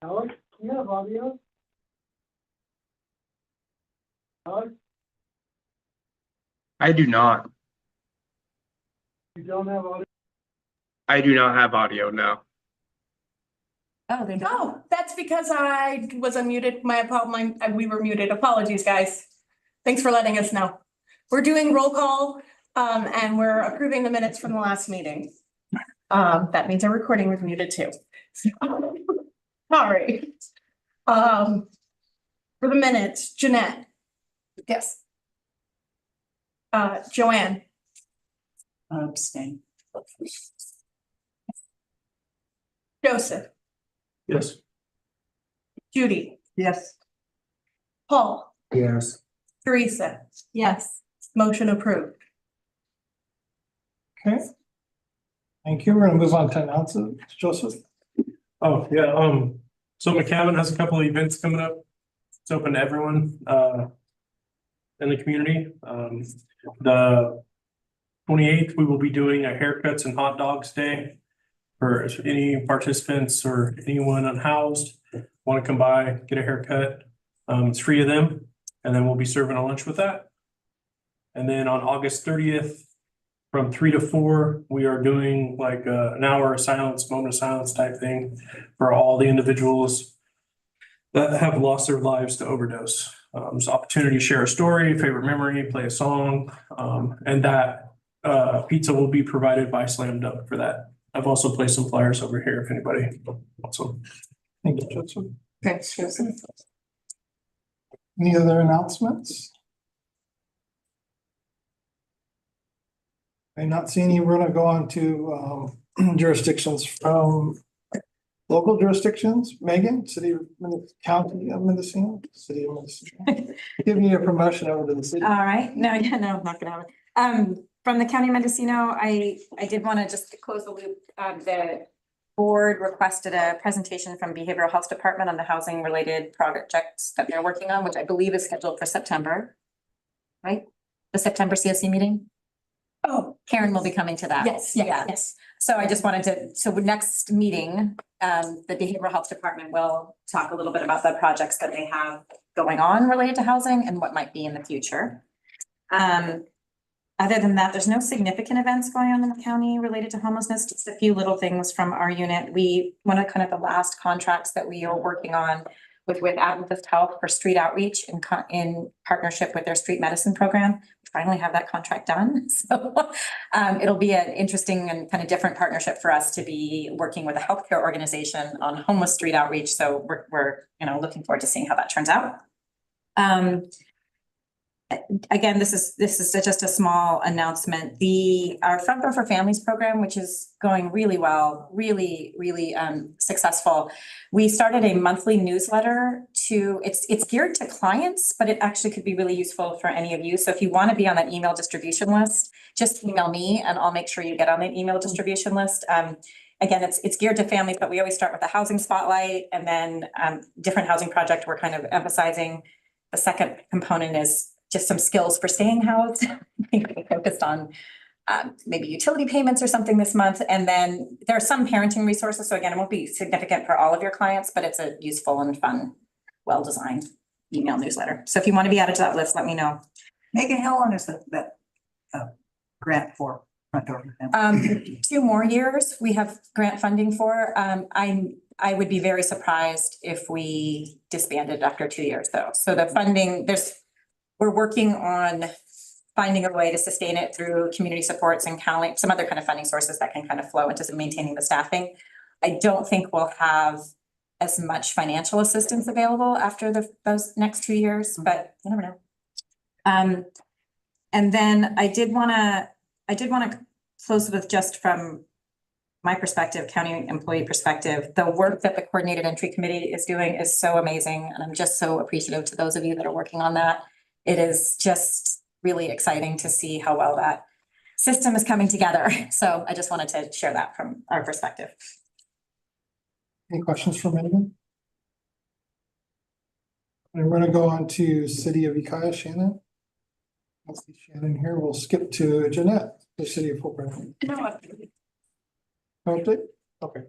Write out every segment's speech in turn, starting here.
Alex, do you have audio? Alex, I do not. you don't have audio? I do not have audio, no. Oh, that's because I was unmuted. We were muted. Apologies, guys. Thanks for letting us know. We're doing roll call, and we're approving the minutes from the last meeting. That means our recording was muted too. Sorry. For the minutes, Jeanette. Yes. Joanne. Abstain. Joseph. Yes. Judy. Yes. Paul. Yes. Teresa. Yes. Motion approved. Okay. Thank you. We're gonna move on to announcements. Joseph? Oh, yeah, so McCavan has a couple of events coming up. It's open to everyone, in the community. The 28th, we will be doing a haircuts and hot dogs day for any participants or anyone unhoused want to come by, get a haircut. It's free of them, and then we'll be serving a lunch with that. And then on August 30th, from 3 to 4, we are doing like an hour of silence, moment of silence type thing for all the individuals that have lost their lives to overdose. There's opportunity to share a story, favorite memory, play a song, and that pizza will be provided by Slam Dunk for that. I've also placed some flyers over here if anybody wants them. Thank you, Joseph. Thanks, Joseph. Any other announcements? I'm not seeing any. We're gonna go on to jurisdictions from local jurisdictions. Megan, City of County of Mendocino, City of Mendocino. Giving you a promotion over to the city. All right, no, yeah, no, I'm not gonna have it. From the County of Mendocino, I did want to just close the loop. The board requested a presentation from Behavioral Health Department on the housing related projects that they're working on, which I believe is scheduled for September. Right? The September CSC meeting? Oh, Karen will be coming to that. yes, Yeah. yes. So I just wanted to, so next meeting, the Behavioral Health Department will talk a little bit about the projects that they have going on related to housing and what might be in the future. Other than that, there's no significant events going on in the county related to homelessness, just a few little things from our unit. One of kind of the last contracts that we are working on with Adventist Health for street outreach in partnership with their street medicine program. We finally have that contract done. So it'll be an interesting and kind of different partnership for us to be working with a healthcare organization on homeless street outreach. So we're looking forward to seeing how that turns out. Again, this is just a small announcement. Our Front Door for Families program, which is going really well, really successful. We started a monthly newsletter it's geared to clients, but it actually could be really useful for any of you. So if you want to be on that email distribution list, just email me and I'll make sure you get on the email distribution list. Again, it's geared to families, but we always start with a housing spotlight and then different housing project we're kind of emphasizing. The second component is just some skills for staying housed. I think we focused on maybe utility payments or something this month. And then there are some parenting resources. So again, it won't be significant for all of your clients, but it's a useful and fun, well-designed email newsletter. So if you want to be added to that list, let me know. Megan, how long is that grant for Front Door for Families? 2 more years we have grant funding for. I would be very surprised if we disbanded after 2 years though. So the funding, we're working on finding a way to sustain it through community supports and counseling, some other kind of funding sources that can kind of flow into maintaining the staffing. I don't think we'll have as much financial assistance available after those next 2 years, but you never know. And then I did want to close with just from my perspective, county employee perspective, the work that the Coordinated Entry Committee is doing is so amazing. And I'm just so appreciative to those of you that are working on that. It is just really exciting to see how well that system is coming together. So I just wanted to share that from our perspective. Any questions for Megan? And we're gonna go on to City of Ukiah, Shannon. I see Shannon here. We'll skip to Jeanette, the City of Hope. Okay.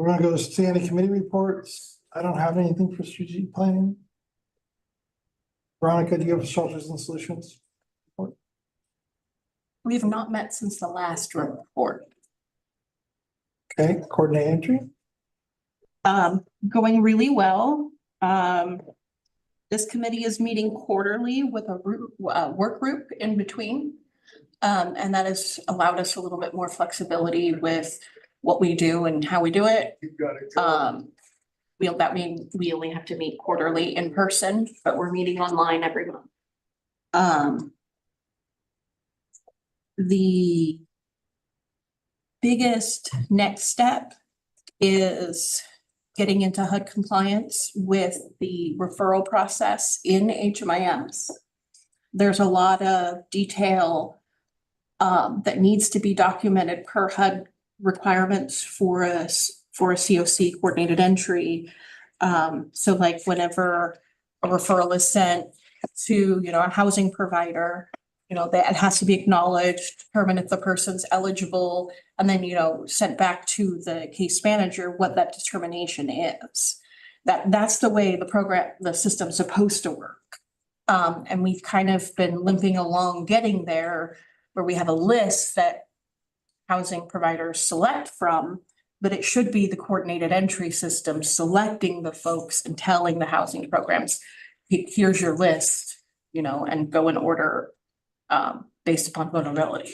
We're gonna go see any committee reports. I don't have anything for strategic planning. Veronica, do you have shelters and solutions? We have not met since the last report. Okay, coordinate entry. Going really well. This committee is meeting quarterly with a work group in between. And that has allowed us a little bit more flexibility with what we do and how we do it. That mean we only have to meet quarterly in person, but we're meeting online every month. The biggest next step is getting into HUD compliance with the referral process in HMIS. There's a lot of detail that needs to be documented per HUD requirements for a COC coordinated entry. So like whenever a referral is sent to, a housing provider, that has to be acknowledged, determine if the person's eligible, and then, sent back to the case manager what that determination is. That's the way the system's supposed to work. And we've kind of been limping along getting there where we have a list that housing providers select from, but it should be the coordinated entry system selecting the folks and telling the housing programs, here's your list, and go in order based upon vulnerability.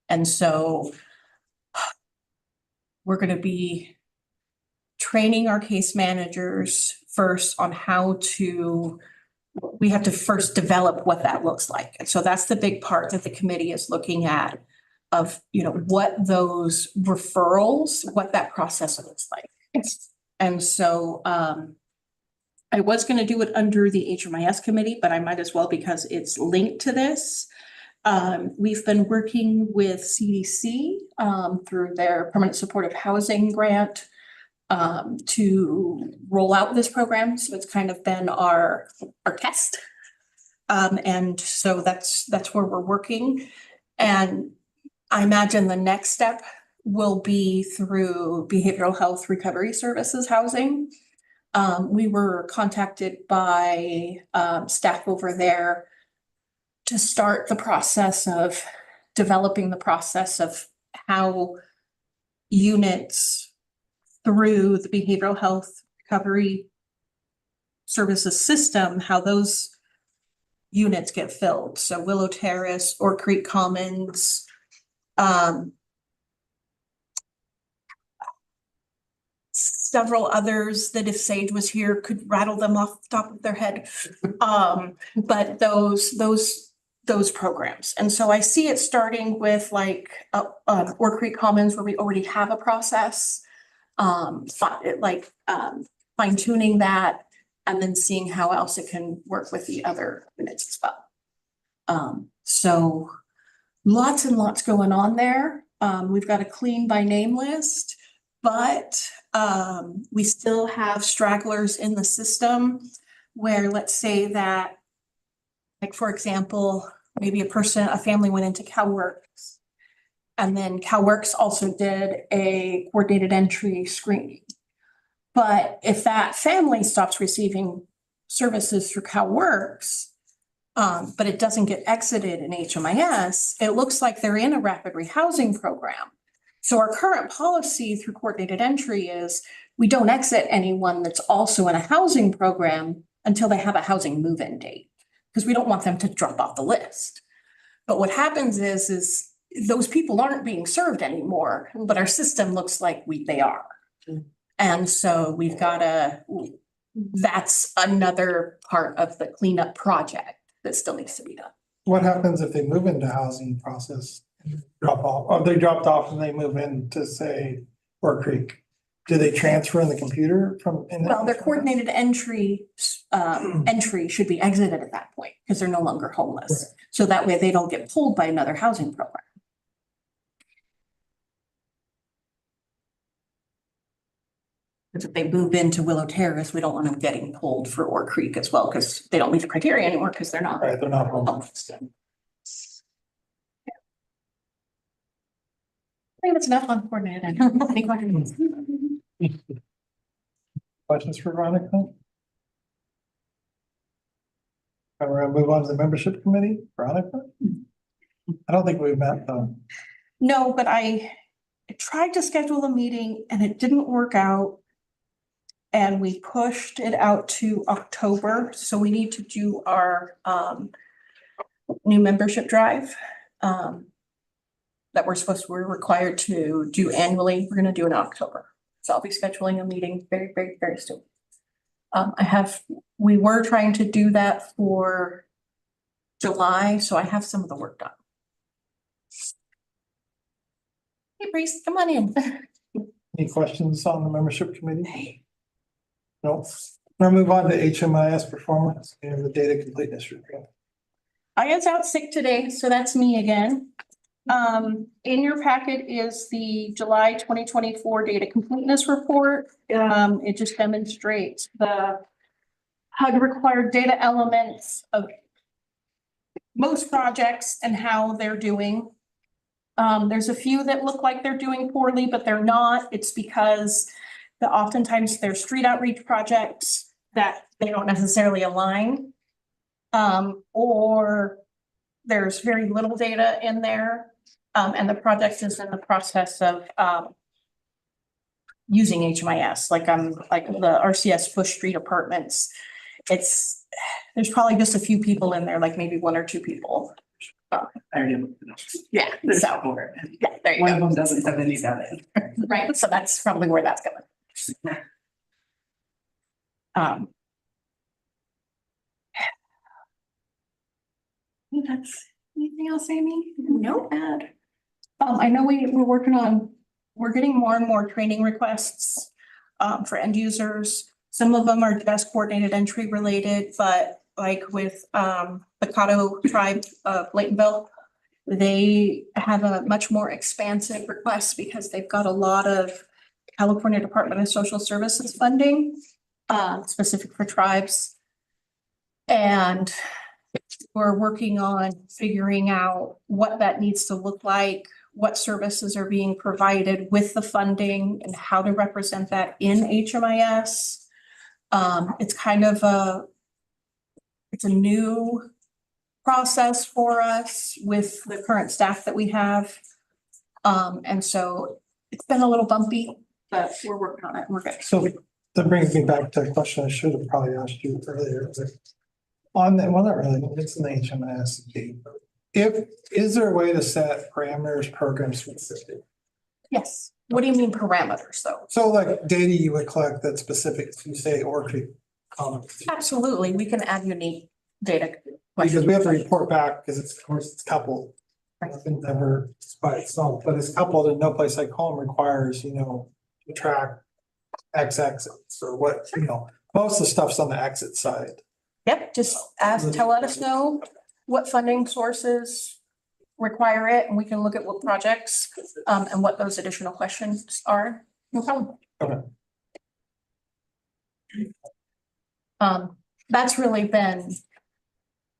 And so we're going to be training our case managers first on we have to first develop what that looks like. And so that's the big part that the committee is looking at of, what those referrals, what that process looks like. And so I was going to do it under the HMIS committee, but I might as well because it's linked to this. We've been working with CDC through their permanent supportive housing grant to roll out this program. So it's kind of been our test. And so that's where we're working. And I imagine the next step will be through behavioral health recovery services housing. We were contacted by staff over there to start the process of developing the process of how units through the behavioral health recovery services system, how those units get filled. So Willow Terrace or Creek Commons, several others that if Sage was here could rattle them off the top of their head. But those programs. And so I see it starting with like Oak Creek Commons where we already have a process, fine tuning that and then seeing how else it can work with the other units as well. So lots and lots going on there. We've got a clean by name list, but we still have stragglers in the system where let's say that, like, for example, maybe a family went into CalWorks and then CalWorks also did a coordinated entry screening. But if that family stops receiving services through CalWorks, but it doesn't get exited in HMIS, it looks like they're in a rapid rehousing program. So our current policy through coordinated entry is we don't exit anyone that's also in a housing program until they have a housing move-in date, because we don't want them to drop off the list. But what happens is those people aren't being served anymore, but our system looks like they are. And so that's another part of the cleanup project that still needs to be done. What happens if they move into housing process, drop off, or they dropped off and they move into, say, Oak Creek? Do they transfer in the computer from? Well, their coordinated entry should be exited at that point because they're no longer homeless. Right. So that way they don't get pulled by another housing program. Because if they move into Willow Terrace, we don't want them getting pulled for Oak Creek as well because they don't meet the criteria anymore because they're not. Right, they're not homeless. I think that's enough on coordinated entry. Any questions? Questions for Veronica? And we're gonna move on to the membership committee, Veronica? I don't think we've met, No, but I tried to schedule a meeting and it didn't work out. And we pushed it out to October, so we need to do our new membership drive. That we're required to do annually. We're gonna do in October. So I'll be scheduling a meeting very, very, very soon. We were trying to do that for July, so I have some of the work done. Hey, Breeze, come on in. any questions on the membership committee? No. We'll move on to HMIS performance and the data completeness review. Aya's out sick today, so that's me again. In your packet is the July 2024 data completeness report. It just demonstrates the HUD required data elements of most projects and how they're doing. There's a few that look like they're doing poorly, but they're not. It's because oftentimes they're street outreach projects that they don't necessarily align. Or there's very little data in there. And the project is in the process of using HMIS, like the RCS Bush Street Apartments. There's probably just a few people in there, like maybe one or two people. I already looked it up. Yeah, There's so, four. yeah, there you One of go. them doesn't have any data. Right, so that's probably where that's coming. That's anything else, Amy? No bad. I know we're getting more and more training requests for end users. Some of them are desk coordinated entry related, but like with the Caddo tribe of Laytonville, they have a much more expansive request because they've got a lot of California Department of Social Services funding specific for tribes. And we're working on figuring out what that needs to look like, what services are being provided with the funding and how to represent that in HMIS. It's kind of it's a new process for us with the current staff that we have. And so it's been a little bumpy, but we're working on it. We're good. So that brings me back to a question I should have probably asked you earlier. On that, well, not really, it's in the HMIS. Is there a way to set parameters, program specific? Yes. What do you mean parameters though? So like data you would collect that's specific to say Oak Creek Common. Absolutely. We can add unique data. Because we have to report back because it's, of course, it's coupled. Right. Nothing ever by itself, but it's coupled and no place like home requires, to track X exits or what, most of the stuff's on the exit let us know what funding sources require it, and we can look at what projects and what those additional questions are. No problem. Okay. That's really been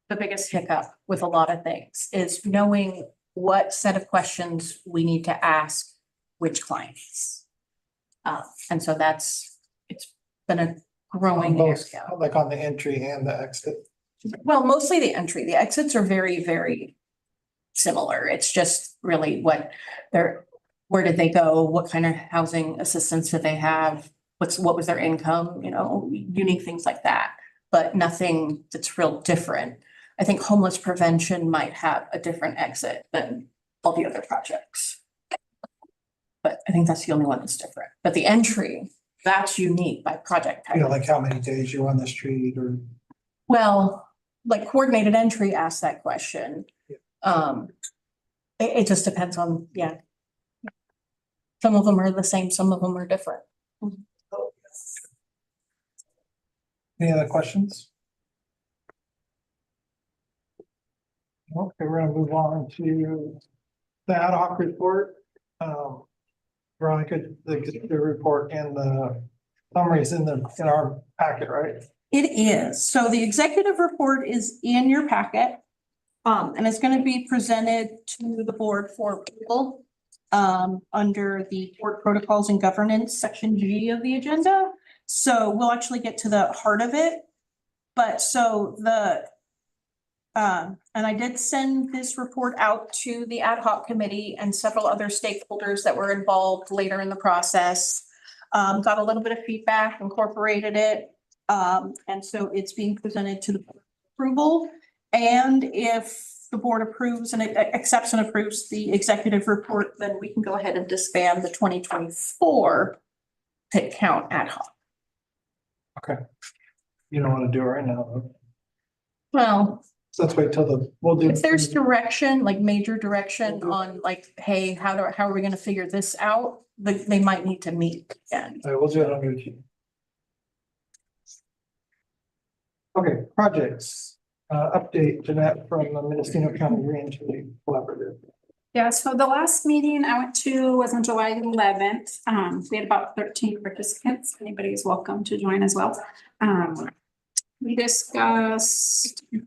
the biggest hiccup with a lot of things, is knowing what set of questions we need to ask which clients. And so it's been a growing area. Like on the entry and the exit. Well, mostly the entry. The exits are very, very similar. It's just really where did they go? What kind of housing assistance did they have? What was their income? Unique things like that, but nothing that's real different. I think homeless prevention might have a different exit than all the other projects. But I think that's the only one that's different. But the entry, that's unique by project type. Like how many days you're on the street or. Well, like coordinated entry asks that question. It just depends on, Some of them are the same, some of them are different. Any other questions? Okay, we're gonna move on to the ad hoc report. Veronica, the report and the summaries in our packet, right? It is. So the executive report is in your packet. And it's going to be presented to the board for approval. under the board protocols and governance, section G of the agenda. So we'll actually get to the heart of it. But so and I did send this report out to the ad hoc committee and several other stakeholders that were involved later in the process. Got a little bit of feedback, incorporated it. And so it's being presented to the approval. And if the board approves and it accepts and approves the executive report, then we can go ahead and disband the 2024 pit count ad hoc. Okay. You don't want to do it right now, though. Well, So let's wait till we'll do. if there's direction, like major direction on like, hey, how are we gonna figure this out? They might need to meet again. All right, we'll do it on YouTube. Okay, projects, update Jeanette from the Mendocino County Green Tree Collaborative. Yeah, so the last meeting I went to was on July 11th. We had about 13 participants. Anybody is welcome to join as well. We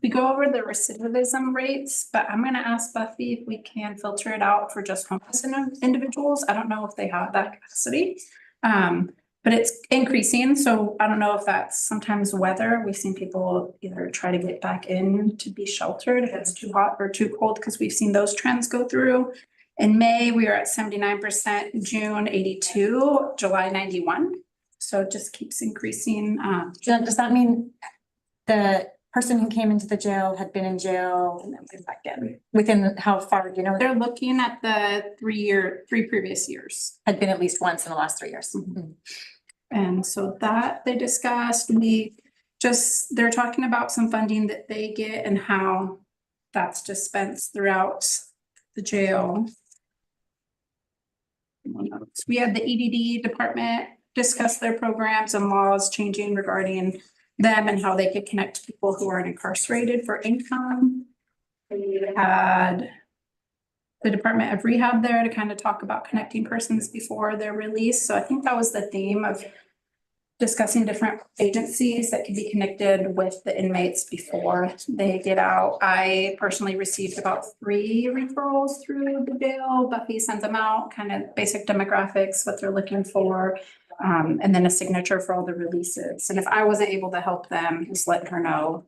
go over the recidivism rates, but I'm gonna ask Buffy if we can filter it out for just homeless individuals. I don't know if they have that capacity. But it's increasing, so I don't know if that's sometimes weather. We've seen people either try to get back in to be sheltered if it's too hot or too cold, because we've seen those trends go through. In May, we were at 79%, June 82, July 91. So it just keeps increasing. Does that mean the person who came into the jail had been in jail and then went back in? Within how far, do you know? They're looking at the three previous years. Had been at least once in the last 3 years. And so that they discussed, they're talking about some funding that they get and how that's dispensed throughout the jail. We had the EDD department discuss their programs and laws changing regarding them and how they could connect people who are incarcerated for income. We had the Department of Rehab there to kind of talk about connecting persons before their release. So I think that was the theme of discussing different agencies that could be connected with the inmates before they get out. I personally received about 3 referrals through the jail. Buffy sends them out, kind of basic demographics, what they're looking for, and then a signature for all the releases. And if I wasn't able to help them, just let her know,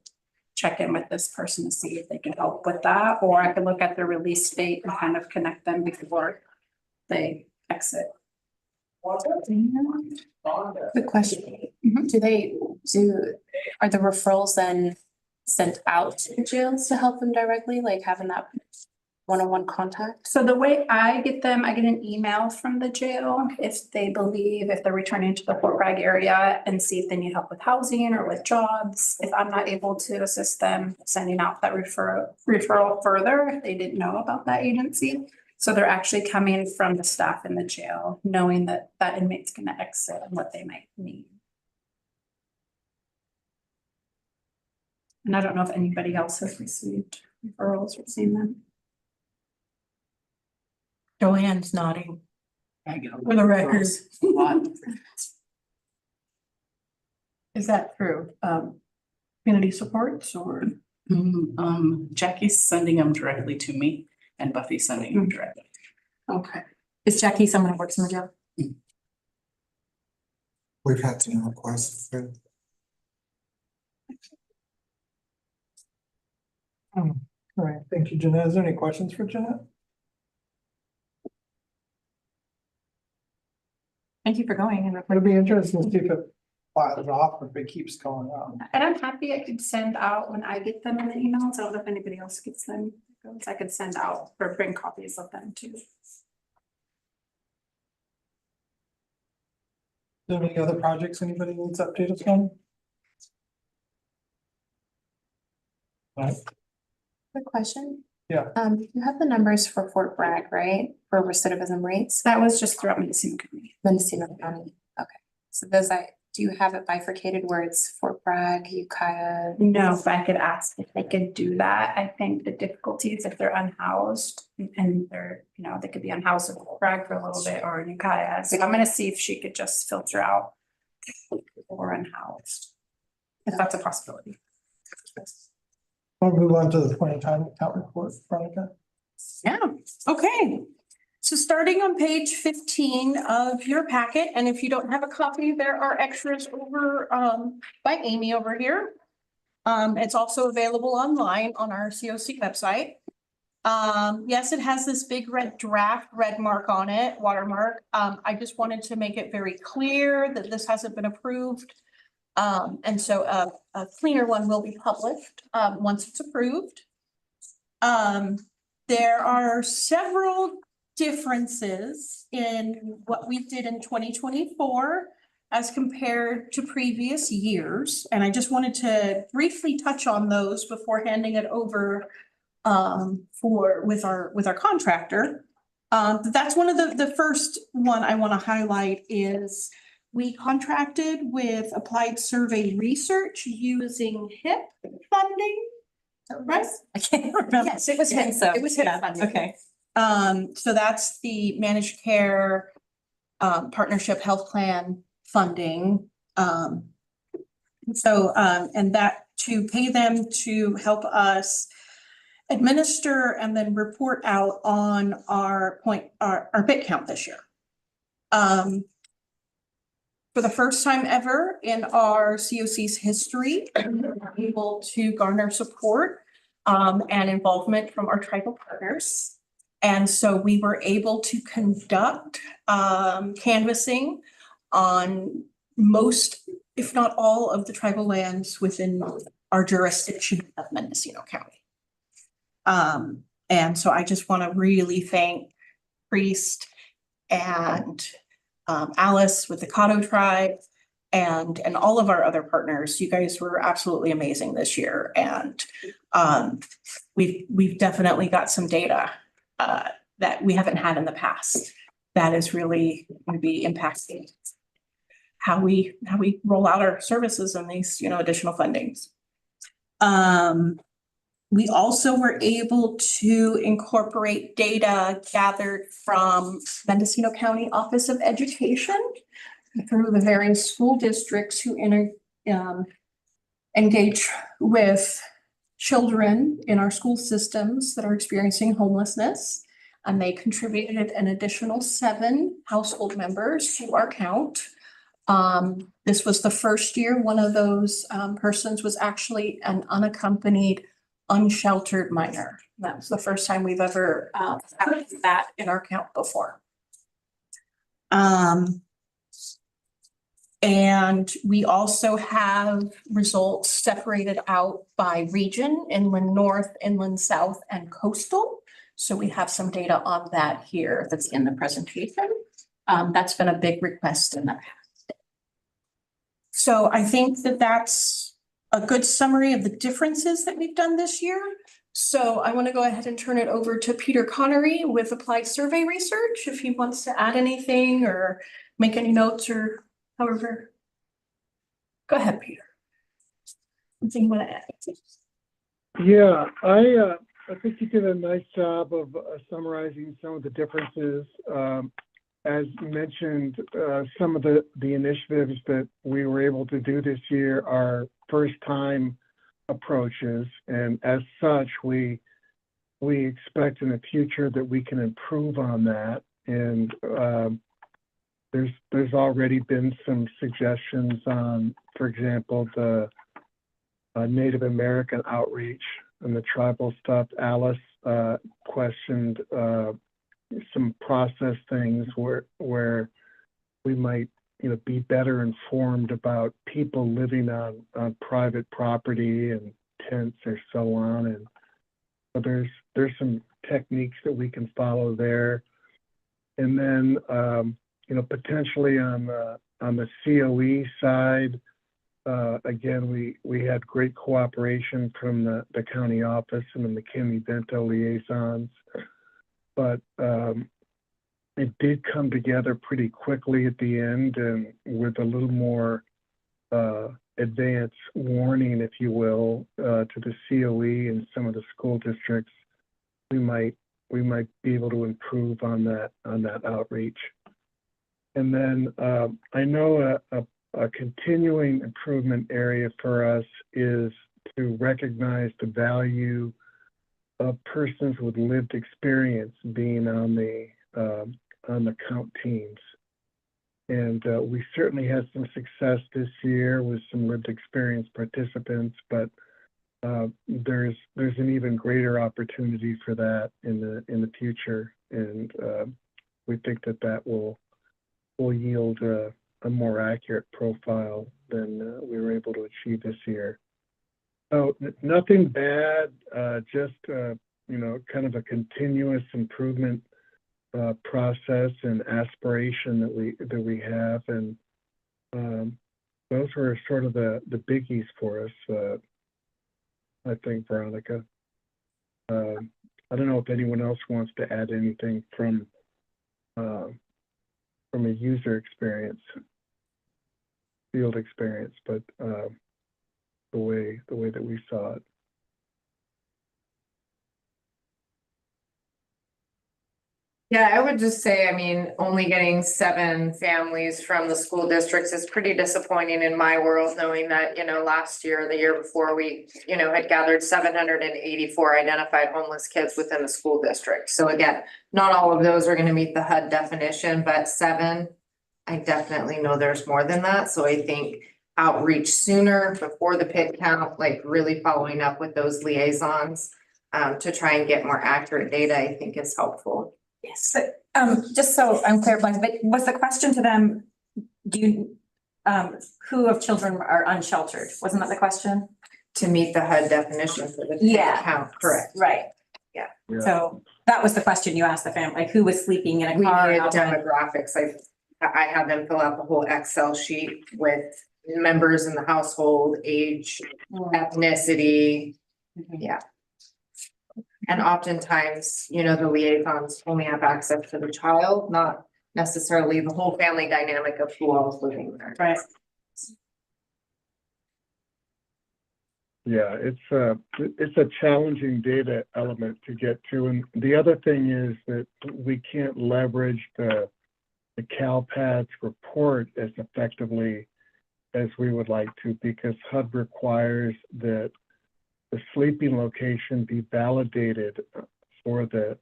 check in with this person to see if they can help with that, or I could look at their release date and kind of connect them before they exit. Quick question. Mhm. Are the referrals then sent out to the jails to help them directly, like having that one-on-one contact? So the way I get them, I get an email from the jail if they're returning to the Fort Bragg area and see if they need help with housing or with jobs. If I'm not able to assist them, sending out that referral further if they didn't know about that agency. So they're actually coming from the staff in the jail, knowing that that inmate's gonna exit and what they might need. And I don't know if anybody else has received referrals or seen them. Joanne's nodding I get for the record. a lot. Is that through community supports or? Jackie's sending them directly to me and Buffy's sending them directly. Okay. Is Jackie someone who works in the jail? We've had some requests for. All right, thank you, Jeanette. Is there any questions for Jeanette? Thank you for going. And It'll be interesting to see if it flattens off or if it keeps going up. And I'm happy I could send out when I get them in the emails. I don't know if anybody else gets them. I could send out or bring copies of them too. Are there any other projects anybody needs updates on? All right, Quick question. Yeah. You have the numbers for Fort Bragg, right? For recidivism rates, That was just throughout Mendocino County. Mendocino County. Okay. So do you have it bifurcated where it's Fort Bragg, Ukiah? No, if I could ask if they could do that. I think the difficulty is if they're unhoused and they're, they could be unhoused in Fort Bragg for a little bit or in Ukiah. So I'm gonna see if she could just filter out or unhoused. If that's a possibility. We'll move on to the 20 time account report, Veronica. Yeah, okay. So starting on page 15 of your packet, and if you don't have a copy, there are extras over by Amy over here. It's also available online on our COC website. Yes, it has this big red mark on it, watermark. I just wanted to make it very clear that this hasn't been approved. And so a cleaner one will be published once it's approved. There are several differences in what we did in 2024 as compared to previous years. And I just wanted to briefly touch on those before handing it over with our contractor. That's one of the first one I want to highlight is we contracted with Applied Survey Research using HIP funding. Right? I can't remember. Yes, it was HIP. So, It was HIP yeah, funding. okay. So that's the managed care partnership health plan funding. And that to pay them to help us administer and then report out on our bit count this year. For the first time ever in our COC's history, we were able to garner support and involvement from our tribal partners. And so we were able to conduct canvassing on most, if not all, of the tribal lands within our jurisdiction of Mendocino County. And so I just want to really thank Priest and Alice with the Caddo tribe and all of our other partners. You guys were absolutely amazing this year. And we've definitely got some data that we haven't had in the past that is really going to be impacting how we roll out our services and these, additional fundings. We also were able to incorporate data gathered from Mendocino County Office of Education through the various school districts who engage with children in our school systems that are experiencing homelessness. And they contributed an additional 7 household members to our count. This was the first year one of those persons was actually an unaccompanied unsheltered minor. That was the first time we've ever had that in our count before. And we also have results separated out by region: inland north, inland south, and coastal. So we have some data on that here that's in the presentation. That's been a big request in the past. So I think that that's a good summary of the differences that we've done this year. So I want to go ahead and turn it over to Peter Connery with Applied Survey Research, if he wants to add anything or make any notes or however. Go ahead, Peter. Anything you want to add? Yeah, I think you did a nice job of summarizing some of the differences. As mentioned, some of the initiatives that we were able to do this year are first-time approaches, and as such, we expect in the future that we can improve on that. And there's already been some suggestions on, for example, the Native American outreach and the tribal stuff. Alice questioned some process things where we might be better informed about people living on private property and tents or so on. And so there's some techniques that we can follow there. And then potentially on the COE side, again, we had great cooperation from the county office and the McKinney-Vento liaisons. But it did come together pretty quickly at the end, and with a little more advance warning, if you will, to the COE and some of the school districts, we might be able to improve on that outreach. And then I know a continuing improvement area for us is to recognize the value of persons with lived experience being on the on the count teams. And we certainly had some success this year with some lived experience participants, but there's an even greater opportunity for that in the future, and we think that will yield a more accurate profile than we were able to achieve this year. Oh, nothing bad, just kind of a continuous improvement process and aspiration that we have, and those were sort of the biggies for us. I think, Veronica. I don't know if anyone else wants to add anything from a user experience, field experience, but the way that we saw it. Yeah, I would just say, I mean, only getting 7 families from the school districts is pretty disappointing in my world, knowing that, last year, the year before, we, had gathered 784 identified homeless kids within the school district. So again, not all of those are going to meet the HUD definition, but 7, I definitely know there's more than that. So I think outreach sooner before the pit count, like really following up with those liaisons to try and get more accurate data, I think is helpful. Yes, but just so I'm clear, but was the question to them, who of children are unsheltered? Wasn't that the question? To meet the HUD definition for the Yeah. count, correct. Right. Yeah. So that was the question you asked the family, like who was sleeping in a We car? did outside? demographics. I had them fill out the whole Excel sheet with members in the household, age, ethnicity. Yeah. And oftentimes, the liaisons only have access to the child, not necessarily the whole family dynamic of who else living there. Right. Yeah, it's a challenging data element to get to. And the other thing is that we can't leverage the CalPADS report as effectively as we would like to, because HUD requires that the sleeping location be validated for the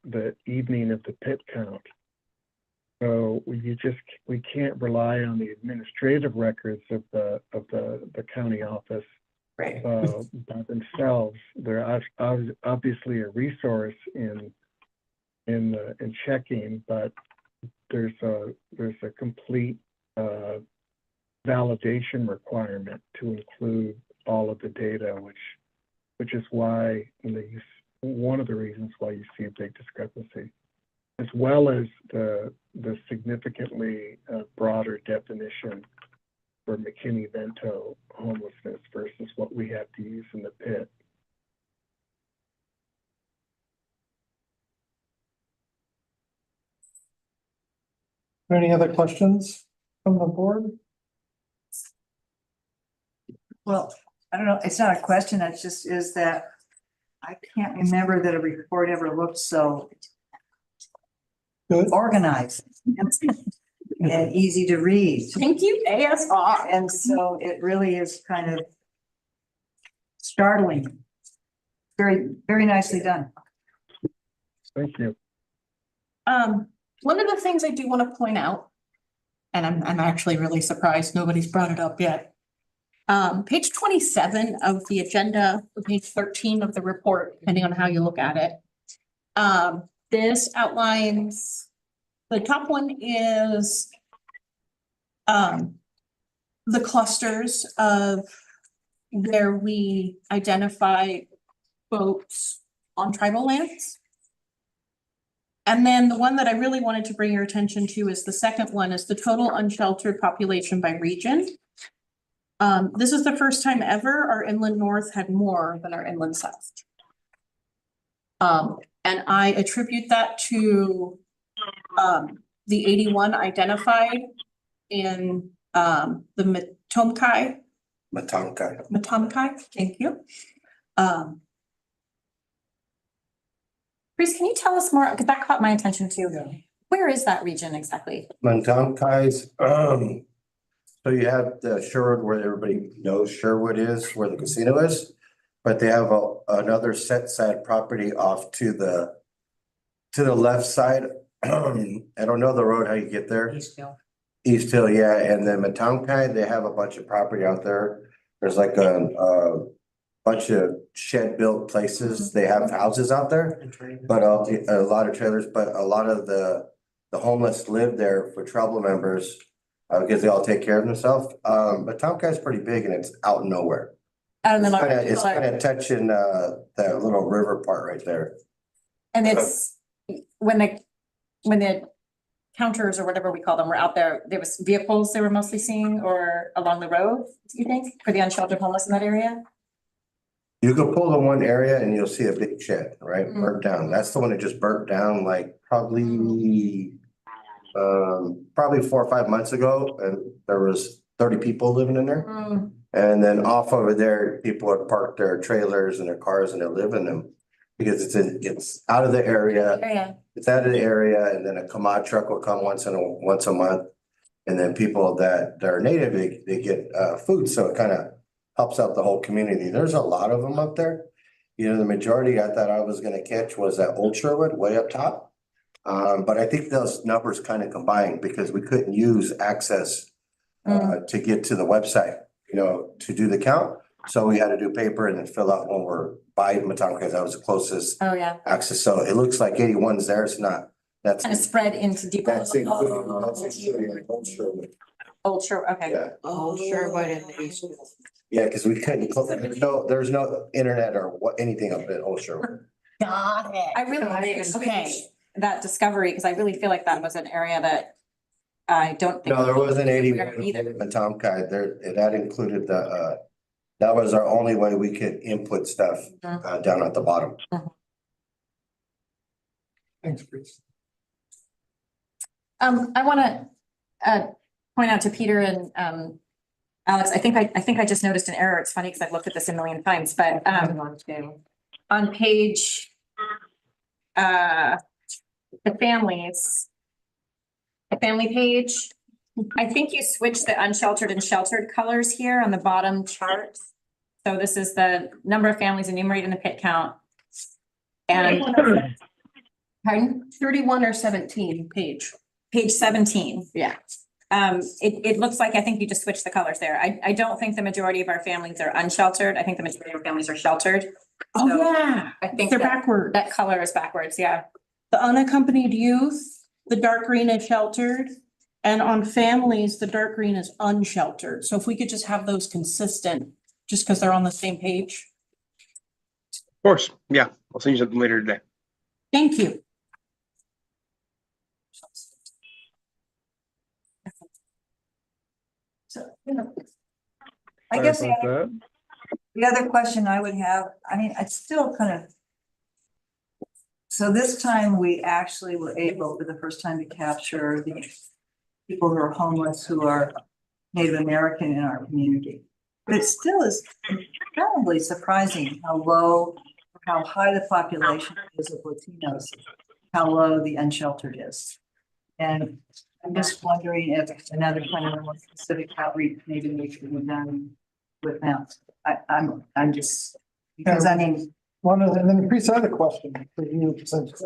evening of the pit count. So we can't rely on the administrative records of the county office Right. by themselves. They're obviously a resource in checking, but there's a complete validation requirement to include all of the data, which is why one of the reasons why you see a big discrepancy, as well as the significantly broader definition for McKinney-Vento homelessness versus what we have to use in the pit. Any other questions from the board? Well, I don't know, it's not a question, it just is that I can't remember that a report ever looked so Good. organized and easy to read. Thank you, ASR. And so it really is kind of startling. Very, very nicely done. Thank you. One of the things I do want to point out, and I'm actually really surprised nobody's brought it up yet. Page 27 of the agenda, or page 13 of the report, depending on how you look at it. This outlines, the top one is the clusters of where we identify folks on tribal lands. And then the one that I really wanted to bring your attention to is the second one, is the total unsheltered population by region. This is the first time ever our inland north had more than our inland south. And I attribute that to the 81 identified in the Matamkai, thank you. Chris, can you tell us more? Because that caught my attention too. Where is that region exactly? Matamkai's, so you have the Sherwood, where everybody knows Sherwood is, where the casino is. But they have another set side property off to the left side I don't know the road, how you get there. East Hill. East Hill, yeah, and then Matonkai, they have a bunch of property out there. There's like a bunch of shed built places. They have houses out there. But a lot of trailers, but a lot of the homeless live there for tribal members. Because they all take care of themselves. But Matonkai is pretty big and it's out in nowhere. Out in the It's kinda touching that little river part right there. And it's when the counters or whatever we call them were out there, there was vehicles they were mostly seeing or along the road, you think, for the unsheltered homeless in that area? You could pull in one area and you'll see a big shed, right, burnt down. That's the one that just burnt down like probably 4 or 5 months ago, and there was 30 people living in there. And then off over there, people would park their trailers and their cars and they live in them. Because it's out of the area. It's out of the area, and then a commod truck will come once a month. And then people that are native, they get food, so it kind of helps out the whole community. There's a lot of them up there. You know, the majority I thought I was gonna catch was at Old Sherwood, way up top. But I think those numbers kind of combined because we couldn't use access to get to the website, you know, to do the count. So we had to do paper and then fill out when we're by Matonkai, because that was the closest Oh, yeah. access. So it looks like 81's there. It's not. That's. Kind of spread into deeper. That's including Old Sherwood. Old Sherwood, okay. Yeah. Oh, sure, what in the East Hill. Yeah, because we couldn't, there's no internet or anything up at Old Sherwood. Got it. I really, okay, that discovery, because I really feel like that was an area that I don't think. No, there wasn't 81 Either. in Matonkai. That included that was our only way we could input stuff down at the bottom. Thanks, Bruce. I want to point out to Peter and Alex, I think I just noticed an error. It's funny because I've looked at this a million times, but on page the family page, I think you switched the unsheltered and sheltered colors here on the bottom chart. So this is the number of families enumerated in the pit count. And pardon? 31 or 17 page. Page 17. Yeah. It looks like, I think you just switched the colors there. I don't think the majority of our families are unsheltered. I think the majority of our families are sheltered. Oh, So yeah. I think They're that backward. that color is backwards, yeah. The unaccompanied youth, the dark green is sheltered. And on families, the dark green is unsheltered. So if we could just have those consistent, just because they're on the same page. Of course, yeah, I'll send you something later today. Thank you. So, I guess Sorry about that. the other question I would have, I mean, it's still kind of. So this time we actually were able for the first time to capture the people who are homeless, who are Native American in our community. But it still is incredibly surprising how low, how high the population is of Latinos, how low the unsheltered is. And I'm just wondering if another kind of more specific outreach maybe needs to be done with them. I'm just, because I mean. And then Chris, I had a question for you. Since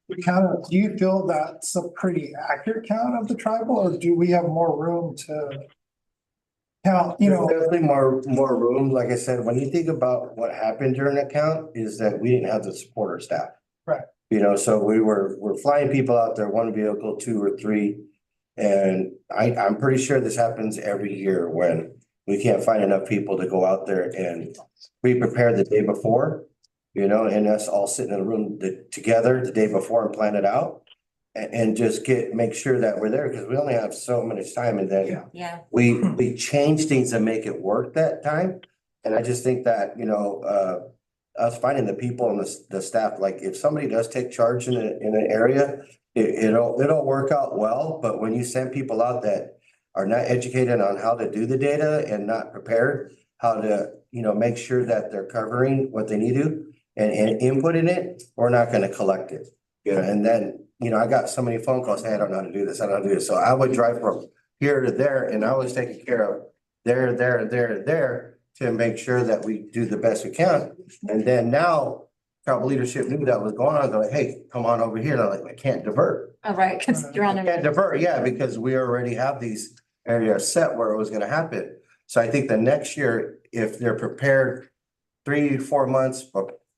we do you feel that's a pretty accurate count of the tribal, or do we have more room to count, you know? There's definitely more room. Like I said, when you think about what happened during that count is that we didn't have the supporter staff. Right. You know, so we're flying people out there, one vehicle, 2 or 3. And I'm pretty sure this happens every year when we can't find enough people to go out there and pre-prepare the day before, you know, and us all sitting in a room together the day before and plan it out. And just make sure that we're there, because we only have so much time, and then Yeah. we change things and make it work that time. And I just think that, you know, us finding the people and the staff, like if somebody does take charge in an area, it'll work out well. But when you send people out that are not educated on how to do the data and not prepared, how to, you know, make sure that they're covering what they need to and input in it, we're not going to collect it. You know, and then, you know, I got so many phone calls, hey, I don't know how to do this, I don't know how to do this. So I would drive from here to there, and I was taking care of there to make sure that we do the best we can. And then now tribal leadership knew that was going on, they're like, hey, come on over here. They're like, I can't divert. Oh, right, because you're on. Can't divert, yeah, because we already have these areas set where it was gonna happen. So I think the next year, if they're prepared 3-4 months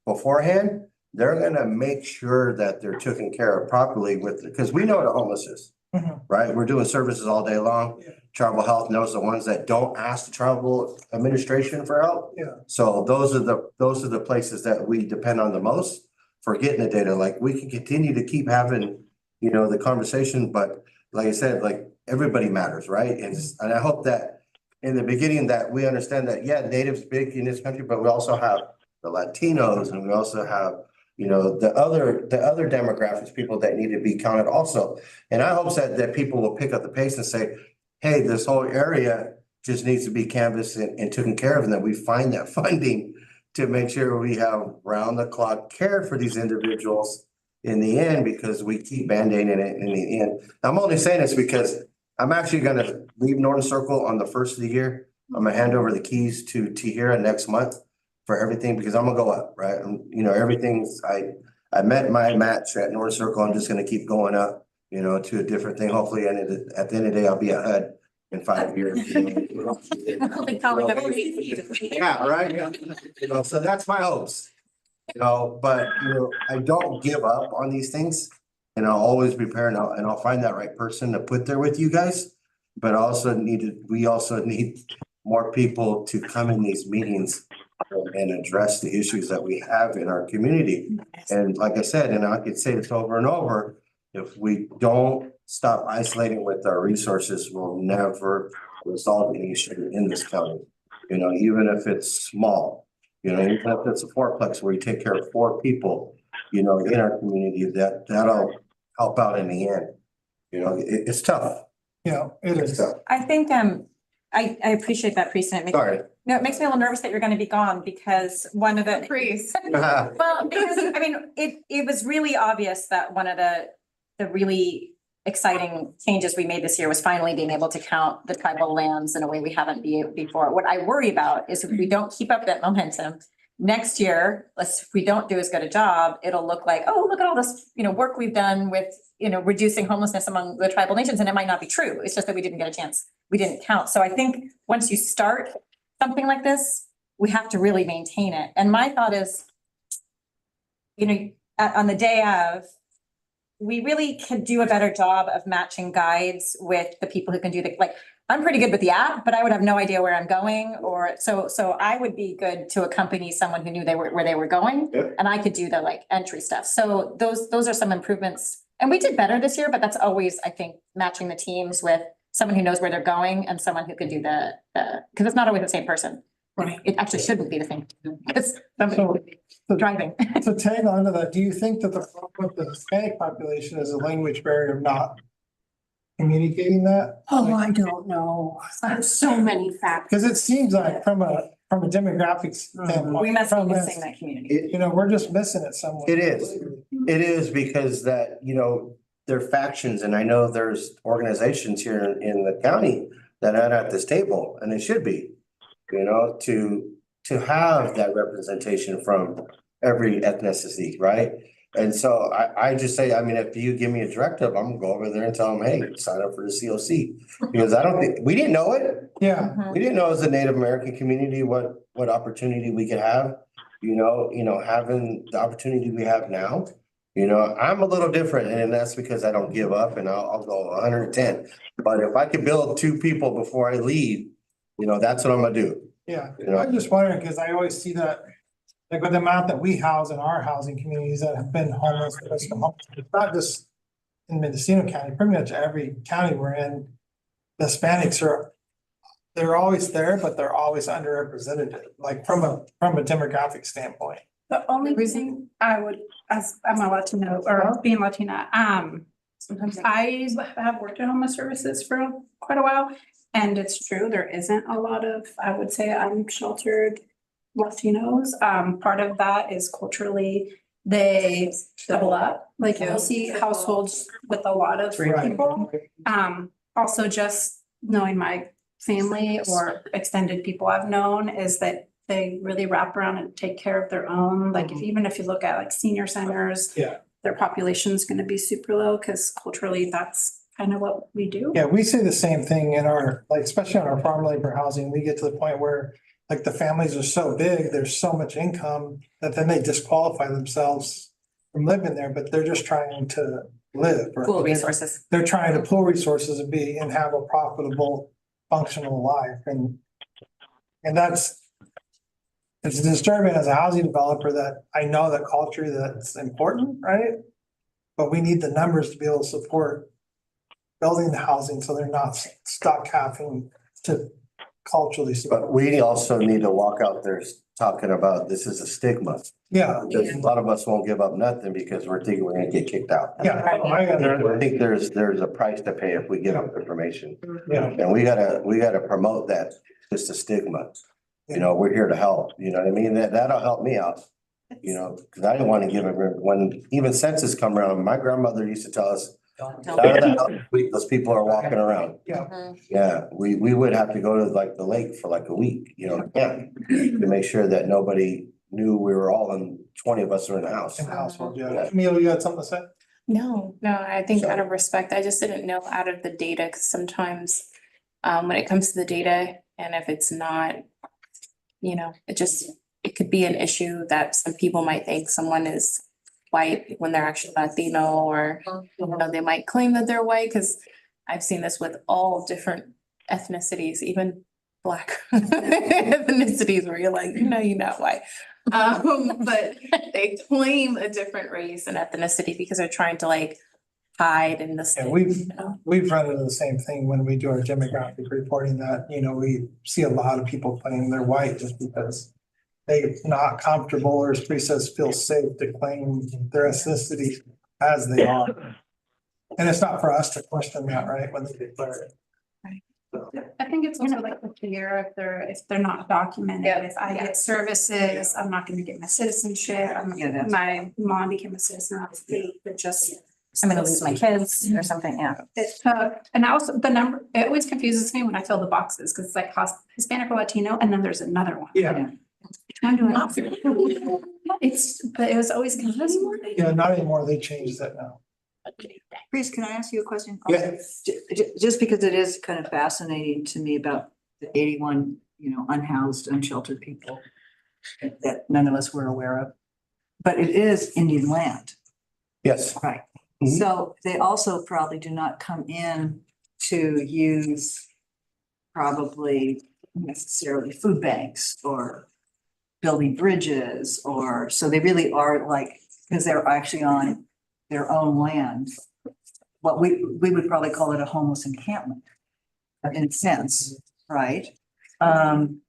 beforehand, they're gonna make sure that they're taken care of properly with, because we know the homeless is. Mhm. Right? We're doing services all day long. Yeah. Tribal health knows the ones that don't ask the tribal administration for help. Yeah. So those are the places that we depend on the most for getting the data. Like, we can continue to keep having, you know, the conversation, but like I said, like, everybody matters, right? And I hope that in the beginning that we understand that, yeah, natives big in this country, but we also have the Latinos, and we also have, you know, the other demographics, people that need to be counted also. And I hope that people will pick up the pace and say, hey, this whole area just needs to be canvassed and taken care of, and that we find that funding to make sure we have round the clock care for these individuals in the end, because we keep band-aiding it in the end. I'm only saying this because I'm actually gonna leave Northern Circle on the first of the year. I'm gonna hand over the keys to Tahira next month for everything, because I'm gonna go up, right? You know, everything's, I met my match at North Circle. I'm just gonna keep going up, you know, to a different thing. Hopefully, and at the end of the day, I'll be a HUD in 5 years. Yeah, right? You know, so that's my hopes. You know, but you know, I don't give up on these things, and I'll always prepare, and I'll find that right person to put there with you guys. But we also need more people to come in these meetings and address the issues that we have in our community. And like I said, and I could say this over and over, if we don't stop isolating with our resources, we'll never resolve any issue in this county. You know, even if it's small, you know, even if it's a fourplex where you take care of 4 people, you know, in our community, that'll help out in the end. You know, it's tough. Yeah, it It's is. tough. I think, I appreciate that, Priest, and it makes, Sorry. no, it makes me a little nervous that you're gonna be gone, because one of the. Priest. Well, because, I mean, it was really obvious that one of the really exciting changes we made this year was finally being able to count the tribal lands in a way we haven't been before. What I worry about is if we don't keep up that momentum, next year, if we don't do as good a job, it'll look like, oh, look at all this, you know, work we've done with, you know, reducing homelessness among the tribal nations, and it might not be true. It's just that we didn't get a chance. We didn't count. So I think once you start something like this, we have to really maintain it. And my thought is, you know, on the day of, we really could do a better job of matching guides with the people who can do like, I'm pretty good with the app, but I would have no idea where I'm going, or so I would be good to accompany someone who knew where they were going. Yep. And I could do the like entry stuff. So those are some improvements. And we did better this year, but that's always, I think, matching the teams with someone who knows where they're going and someone who can do the, because it's not always the same person. Right. It actually shouldn't be the same. It's So, driving. to tag on to that, do you think that the problem with the Hispanic population is a language barrier of not communicating that? Oh, I don't know. There's so many factors. Because it seems like from a demographics standpoint. We must be from this, missing that community. you know, we're just missing it somewhere. It is because that, you know, there are factions, and I know there's organizations here in the county that are at this table, and they should be, you know, to have that representation from every ethnicity, right? And so I just say, I mean, if you give me a directive, I'm gonna go over there and tell them, hey, sign up for the COC. Because I don't think, we didn't know it. Yeah, We didn't know as a Native American community, what opportunity we could have, you know, having the opportunity we have now. You know, I'm a little different, and that's because I don't give up, and I'll go 110. But if I could build 2 people before I leave, you know, that's what I'm gonna do. yeah. You know? I'm just wondering, because I always see that, like with the amount that we house in our housing communities that have been homeless, it's not just in Mendocino County, pretty much every county we're in, the Hispanics they're always there, but they're always underrepresented, like from a demographic standpoint. The only reason I would, as I'm a Latino or being Latina, sometimes I have worked in homeless services for quite a while. And it's true, there isn't a lot of, I would say, unsheltered Latinos. Part of that is culturally, they double up. Like you'll see households with a lot of people. Also just knowing my family or extended people I've known is that they really wrap around and take care of their own. Like if, even if you look at like senior centers. Yeah. Their population is gonna be super low because culturally that's kind of what we do. Yeah, we say the same thing in our, like, especially on our farm labor housing, we get to the point where like the families are so big, there's so much income that then they disqualify themselves from living there, but they're just trying to live. right? Pool resources. They're trying to pool resources and have a profitable, functional life and it's disturbing as a housing developer that I know that culture that's important, right? But we need the numbers to be able to support building the housing so they're not stuck having to culturally support. But we also need to walk out there talking about this is a stigma. Yeah, Because a lot of us won't give up nothing because we're thinking we're gonna get kicked out. yeah. I think there's a price to pay if we give up information. Yeah. And we gotta promote that, just a stigma. You know, we're here to help, you know what I mean? That'll help me out. You know, cause I didn't want to give it, when even census come around, my grandmother used to tell us, out of the house, those people are walking around. Yeah. Yeah, we would have to go to like the lake for like a week, you know, yeah, to make sure that nobody knew we were all in, 20 of us are in the house. In the household, yeah. Emil, you had something to say? No, I think out of respect, I just didn't know out of the data, because sometimes when it comes to the data, and if it's not, you know, it could be an issue that some people might think someone is white when they're actually Latino, or, you know, they might claim that they're white, because I've seen this with all different ethnicities, even Black ethnicities, where you're like, you're not white. But they claim a different race and ethnicity because they're trying to like hide in the Yeah, state. we've run into the same thing when we do our demographic reporting that, we see a lot of people claiming they're white just because they're not comfortable or as Bree says, feel safe to claim their ethnicity as they are. And it's not for us to question that, right, when they declare it. I think it's also like clear if they're not documented, Yeah. if I get services, I'm not gonna get my citizenship. Yeah, My mom became a citizen out of state, but just. I'm gonna lose my kids or something, yeah. And also the number, it always confuses me when I fill the boxes, because it's like Hispanic or Latino, and then there's another one. Yeah, I'm doing but it was always confusing. yeah, not anymore. They changed that now. Chris, can I ask you a question? Yeah. Just because it is kind of fascinating to me about the 81, unhoused, unsheltered people that none of us were aware of. But it is Indian land, Yes. right? Mhm. So they also probably do not come in to use probably necessarily food banks or building bridges, so they really are like, because they're actually on their own land. What we would probably call it a homeless encampment in a sense, right? And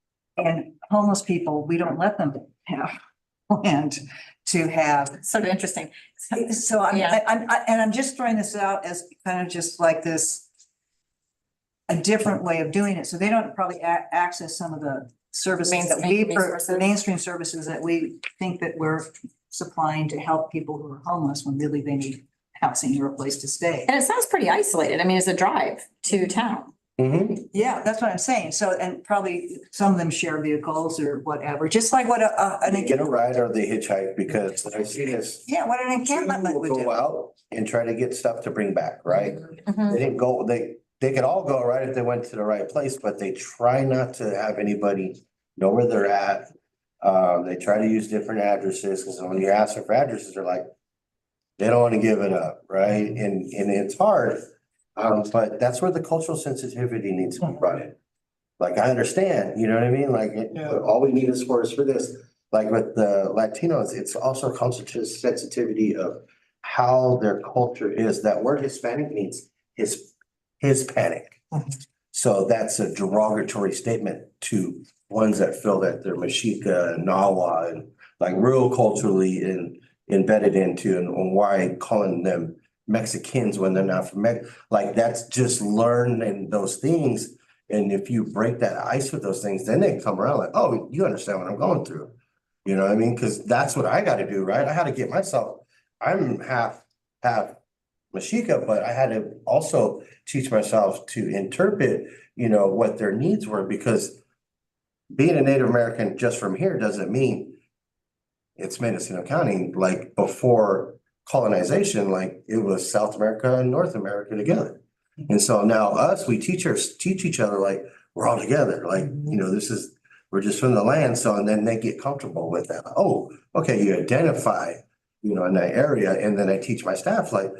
homeless people, we don't let them have land to have. Sort of interesting. So I'm just throwing this out as kind of just like this, a different way of doing it. So they don't probably access some of the services that mainstream services that we think that we're supplying to help people who are homeless when really they need housing or a place to stay. And it sounds pretty isolated. I mean, it's a drive to town. Mhm. Yeah, that's what I'm saying. So, and probably some of them share vehicles or whatever, just like what They get a ride or they hitchhike, because I see this. yeah, what an encampment People would go do. out and try to get stuff to bring back, right? Mhm. They didn't go, they could all go right if they went to the right place, but they try not to have anybody know where they're at. They try to use different addresses, because when you ask them for addresses, they're like, they don't want to give it up, right? And it's hard. But that's where the cultural sensitivity needs to be brought in. Like, I understand, you know what I mean? Like, all we need is for this. Like with the Latinos, it's also cultural sensitivity of how their culture is. That word Hispanic means his panic. So that's a derogatory statement to ones that feel that they're Mexica and Nawa and like real culturally embedded into, and why calling them Mexicans when they're not from like that's just learning those things. And if you break that ice with those things, then they come around like, oh, you understand what I'm going through. You know what I mean? Because that's what I got to do, right? I had to get myself, I'm half Mexica, but I had to also teach myself to interpret, what their needs were, because being a Native American just from here doesn't mean it's Mendocino County, like before colonization, like it was South America and North America together. And so now we teach each other like we're all together, like, you know, we're just from the land. So, and then they get comfortable with that. Oh, okay, you identify, you know, in that area. And then I teach my staff, like,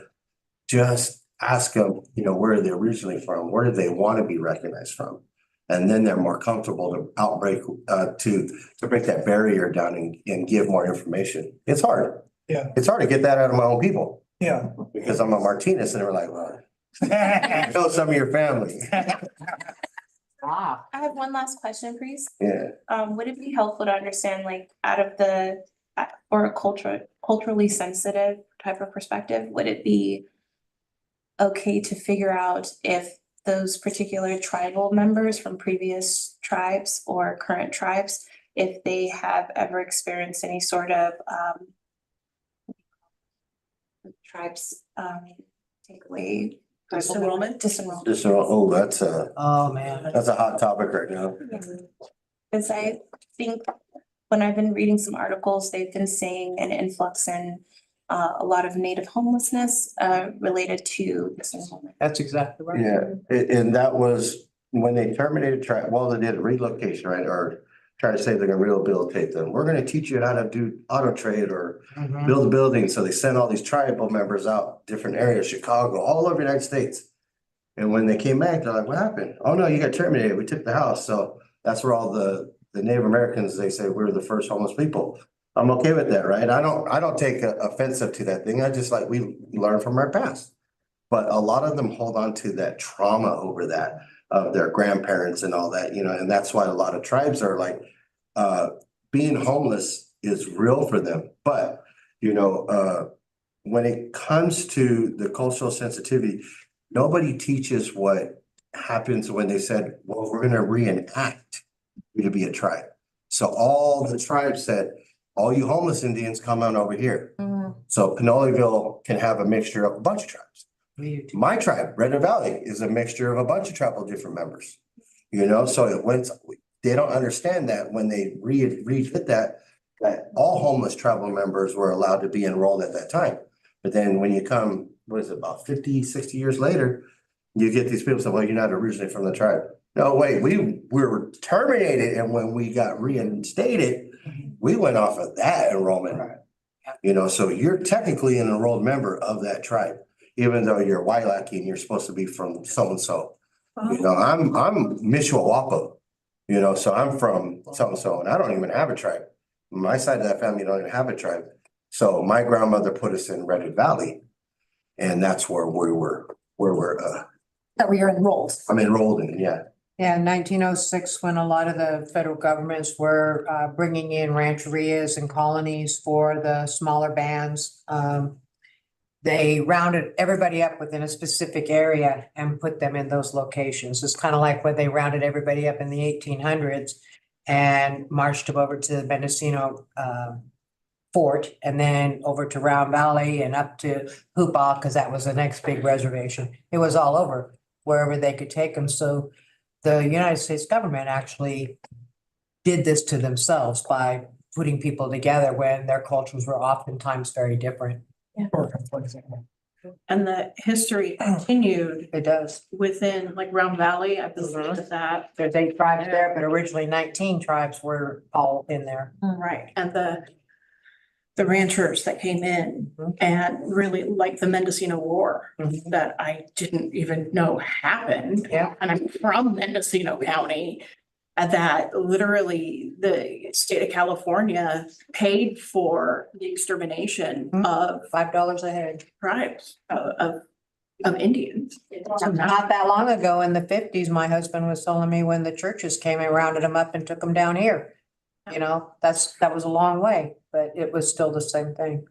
just ask them, you know, where are they originally from? Where do they want to be recognized from? And then they're more comfortable to to break that barrier down and give more information. It's hard. Yeah. It's hard to get that out of my own people Yeah. because I'm a Martinez and they're like, well, I know some of your family. I have one last question, please. Yeah. Would it be helpful to understand, like, out of the, or a culturally sensitive type of perspective, would it be okay to figure out if those particular tribal members from previous tribes or current tribes, if they have ever experienced any sort of tribes takeaway? Disenrollment? Disenrollment. Just, oh, that's Oh, man. a hot topic right now. Because I think when I've been reading some articles, they've been saying an influx in a lot of native homelessness related to disenrollment. That's exactly right. Yeah, and that was when they terminated they did a relocation, right? Or try to say they're gonna rehabilitate them. We're gonna teach you how to do auto trade or build a building. So they sent all these tribal members out, different areas, Chicago, all over the United States. And when they came back, they're like, what happened? Oh, no, you got terminated. We took the house. So that's where all the Native Americans, they say we're the first homeless people. I'm okay with that, right? I don't take offensive to that thing. I just like, we learn from our past. But a lot of them hold on to that trauma over that of their grandparents and all that, you know, and that's why a lot of tribes are like, being homeless is real for them. But, you know, when it comes to the cultural sensitivity, nobody teaches what happens when they said, well, we're gonna reenact you to be a tribe. So all the tribes said, all you homeless Indians come on over here. So Pinoleville can have a mixture of a bunch of tribes. My tribe, Red Valley, is a mixture of a bunch of tribal different members. You know, so they don't understand that when they redid that all homeless tribal members were allowed to be enrolled at that time. But then when you come, what is it, about 50, 60 years later, you get these people say, well, you're not originally from the tribe. No, wait, we were terminated, and when we got reinstated, we went off of that enrollment. You know, so you're technically an enrolled member of that tribe, even though you're Wailaki and you're supposed to be from so-and-so. You know, I'm Mishawapa, you know, so I'm from so-and-so, and I don't even have a tribe. My side of that family don't even have a tribe. So my grandmother put us in Red Valley, and that's where we're That where you're enrolled. I'm enrolled in, yeah. Yeah, in 1906, when a lot of the federal governments were bringing in rancherias and colonies for the smaller bands, they rounded everybody up within a specific area and put them in those locations. It's kind of like when they rounded everybody up in the 1800s and marched them over to the Mendocino Fort, and then over to Round Valley and up to Hoopaw, because that was the next big reservation. It was all over, wherever they could take them. So the United States government actually did this to themselves by putting people together when their cultures were oftentimes very different. And the history continued It does. within like Round Valley, I believe that. There's 8 tribes there, but originally 19 tribes were all in there. Right, and the ranchers that came in and really like the Mendocino War that I didn't even know happened. Yeah. And I'm from Mendocino County. And that literally the state of California paid for the extermination of $5 a head. tribes of Indians. Not that long ago in the 50s, my husband was telling me when the churches came and rounded them up and took them down here. You know, that was a long way, but it was still the same thing.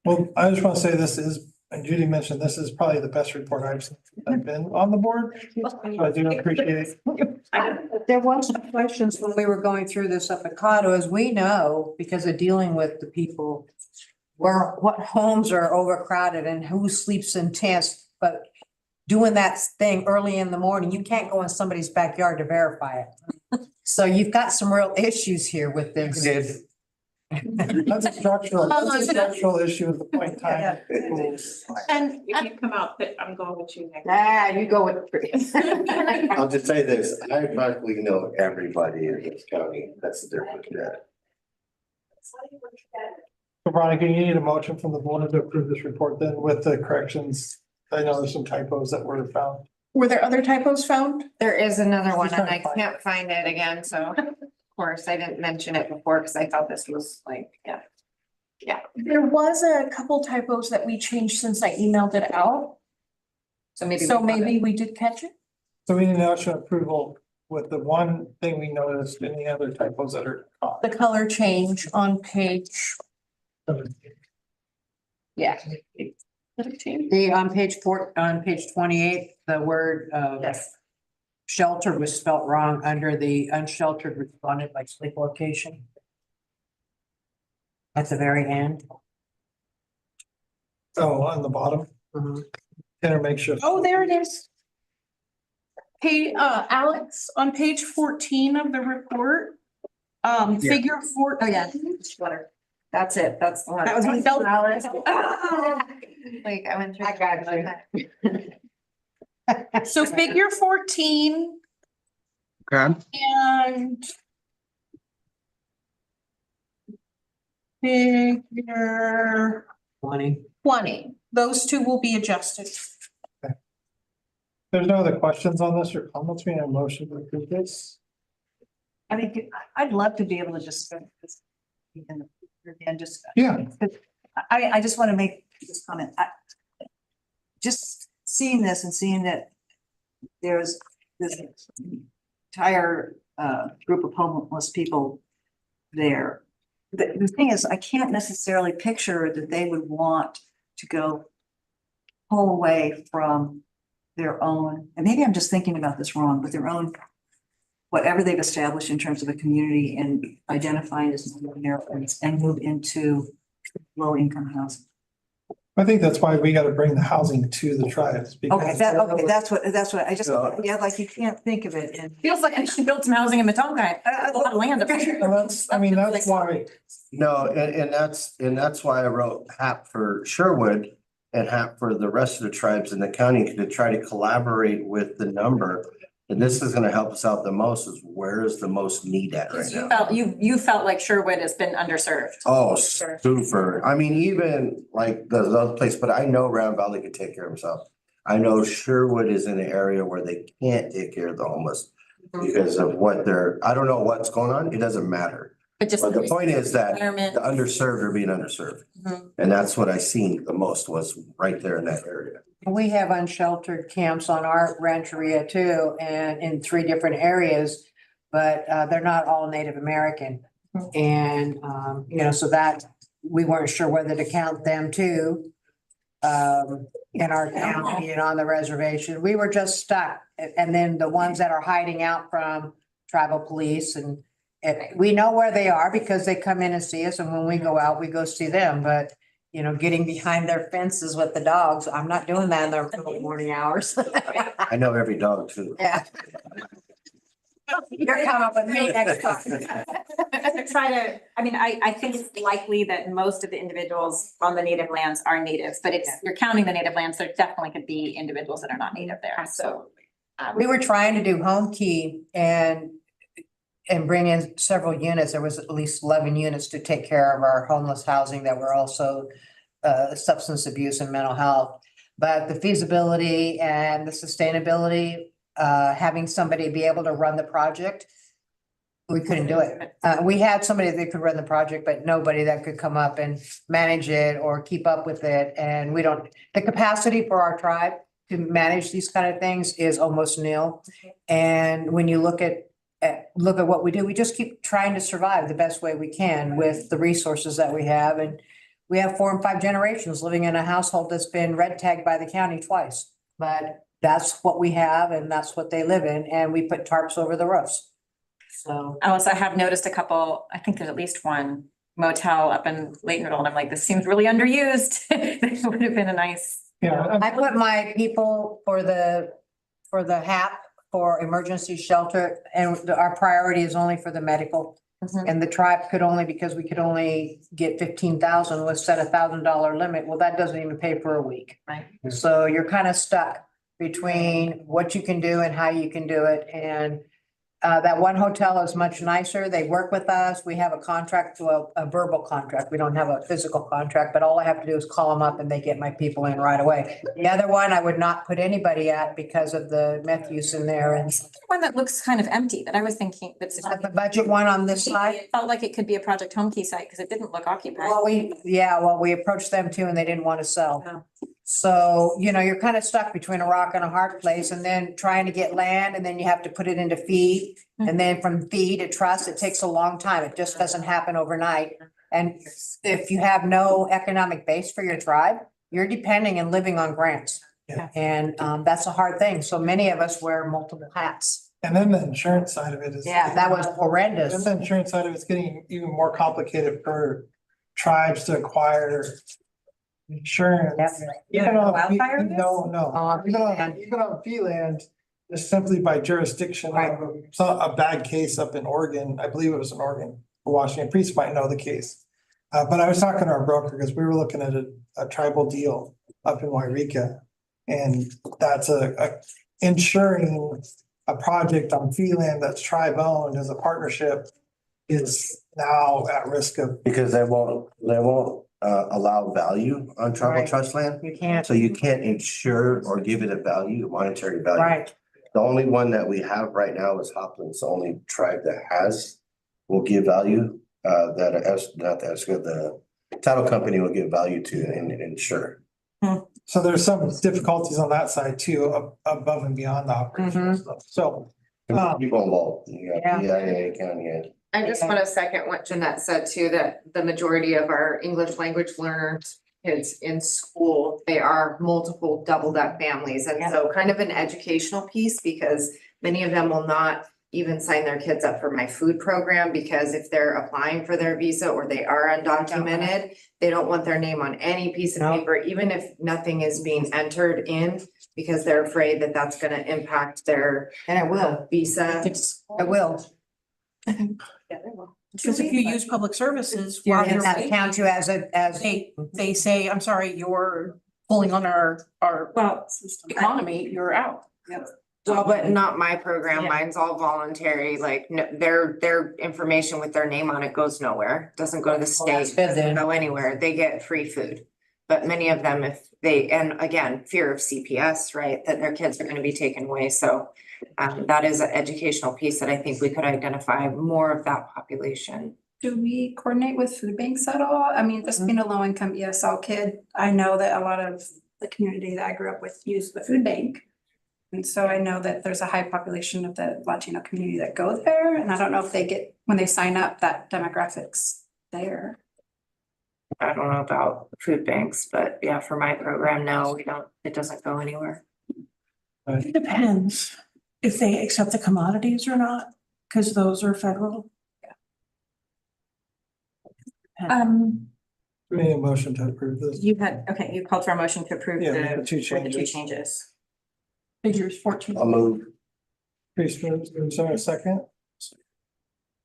Well, I just want to say and Judy mentioned, this is probably the best report I've seen. I've been on the board. So I do appreciate it. There was some questions when we were going through this up at Cotto, as we know, because of dealing with the people, what homes are overcrowded and who sleeps in tents, but doing that thing early in the morning, you can't go in somebody's backyard to verify it. So you've got some real issues here with this. That's a structural issue at the point in time. And If you come out, I'm going with you next. You go with. I'll just say this, I practically know everybody in this county. That's the difference there. So Veronica, you need a motion from the board to approve this report then with the corrections. I know there's some typos that were found. were there other typos found? There is another one and I Just trying to find can't find it again, so of course I didn't mention it before because I thought this was like, yeah. There was a couple typos that we changed since I emailed it out. So maybe. So maybe we did catch it. So we need now show approval with the one thing we noticed, any other typos that are caught. The color change on page. Yeah. On page 28, the word, Yes. shelter was spelled wrong under the unsheltered responded by sleep location. At the very end. Oh, on the bottom. Enter make sure. Oh, there it is. Hey, Alex, on page 14 of the report, figure 4. Oh, yeah, sweater. That's it. That's the one. That was my belt. Like I went through. I got you. So figure 14 Okay. and figure 20, those two will be adjusted. There's no other questions on this or comments. We have a motion to approve this. I mean, I'd love to be able to just. And just. Yeah. I just want to make this comment. Just seeing this and seeing that there's this entire group of homeless people there. The thing is, I can't necessarily picture that they would want to go pull away from their own, and maybe I'm just thinking about this wrong, but their own, whatever they've established in terms of a community and identifying as Americans and move into low income housing. I think that's why we got to bring the housing to the tribes. Okay, that's what, I just, yeah, like you can't think of it and. Feels like I should build some housing in Matonka. A lot of land. That's why. No, and that's why I wrote HAP for Sherwood and HAP for the rest of the tribes in the county to try to collaborate with the number. And this is gonna help us out the most is where is the most need at right now? You felt like Sherwood has been underserved. Oh, super. I mean, even like the other place, but I know Round Valley could take care of himself. I know Sherwood is in an area where they can't take care of the homeless because of what I don't know what's going on. It doesn't matter. But the point is that environment. the underserved are being underserved. And that's what I seen the most was right there in that area. We have unsheltered camps on our rancheria too, and in 3 different areas, but they're not all Native American. And, so that we weren't sure whether to count them too. In our county and on the reservation, we were just stuck. And then the ones that are hiding out from tribal police and we know where they are because they come in and see us. And when we go out, we go see them, but getting behind their fences with the dogs, I'm not doing that in the morning hours. I know every dog too. Yeah. You're coming up with me next time. I think it's likely that most of the individuals on the native lands are natives, but you're counting the native lands, there definitely could be individuals that are not native there, so. We were trying to do home key and bring in several units. There was at least 11 units to take care of our homeless housing that were also substance abuse and mental health. But the feasibility and the sustainability, having somebody be able to run the project, we couldn't do it. We had somebody that could run the project, but nobody that could come up and manage it or keep up with it. And the capacity for our tribe to manage these kind of things is almost nil. And when you look at what we do, we just keep trying to survive the best way we can with the resources that we have. And we have 4 and 5 generations living in a household that's been red tagged by the county twice. But that's what we have and that's what they live in. And we put tarps over the roofs. So. I also have noticed a couple, I think there's at least one motel up in Laytonville, and I'm like, this seems really underused. This would have been a nice. Yeah. I put my people for the HAP for emergency shelter and our priority is only for the medical. Mhm. And the tribe could only, because we could only get 15,000, was set $1,000 limit. Well, that doesn't even pay for a week. Right. So you're kind of stuck between what you can do and how you can do it. And that one hotel is much nicer. They work with us. We have a contract to a verbal contract. We don't have a physical contract, but all I have to do is call them up and they get my people in right away. The other one, I would not put anybody at because of the meth use in there and One that looks kind of empty that I was thinking that's. the budget one on this side. It felt like it could be a Project Home Key site because it didn't look occupied. Well, we approached them too and they didn't want to sell. So, you're kind of stuck between a rock and a hard place and then trying to get land and then you have to put it into feed. And then from feed to trust, it takes a long time. It just doesn't happen overnight. And if you have no economic base for your tribe, you're depending and living on grants. Yeah. And that's a hard thing. So many of us wear multiple hats. And then the insurance side of it is. Yeah, that was horrendous. And the insurance side of it's getting even more complicated for tribes to acquire insurance. Yep. Even on, Wildfire risk? no, even on fee land, just simply by jurisdiction. Right. So a bad case up in Oregon, I believe it was in Oregon, Washington, Priest might know the case. But I was talking to our broker because we were looking at a tribal deal up in Wairika. And that's a insuring a project on fee land that's tribe owned as a partnership is now at risk of. Because they won't allow value on tribal Right. trust land. You can't, So you can't insure or give it a value, a monetary value. right. The only one that we have right now is Hoplin's, the only tribe that will give value, the title company will give value to and insure. So there's some difficulties on that side too, above and beyond the operational stuff. So, People involved, you got EIA, county ed. I just want to second what Jeanette said too, that the majority of our English language learners kids in school, they are multiple double deck families. And so kind of an educational piece because many of them will not even sign their kids up for my food program because if they're applying for their visa or they are undocumented, they don't want their name on any piece of paper, even if nothing is being entered in because they're afraid that that's going to impact their And it will, visa. it will. Yeah, they will. Because if you use public services Yeah, while and you're that waiting, count you as they say, I'm sorry, you're pulling on our Well, economy, you're out. Well, but not my program. Yeah. Mine's all voluntary, like no, their information with their name on it goes nowhere, doesn't go to the that's state, good doesn't then. go anywhere. They get free food. But many of them, if they, and again, fear of CPS, right, that their kids are gonna be taken away. So that is an educational piece that I think we could identify more of that population. do we coordinate with food banks at all? I mean, just being a low income ESL kid, I know that a lot of the community that I grew up with used the food bank. And so I know that there's a high population of the Latino community that go there, and I don't know if they get, when they sign up, that demographics there. I don't know about food banks, but yeah, for my program, no, we don't, it doesn't go anywhere. It depends if they accept the commodities or not, because those are federal. Made a motion to approve this. You called for a motion to approve Yeah, the two with the two changes. changes. Figures 14. I'll move. Priest moves, is there a second?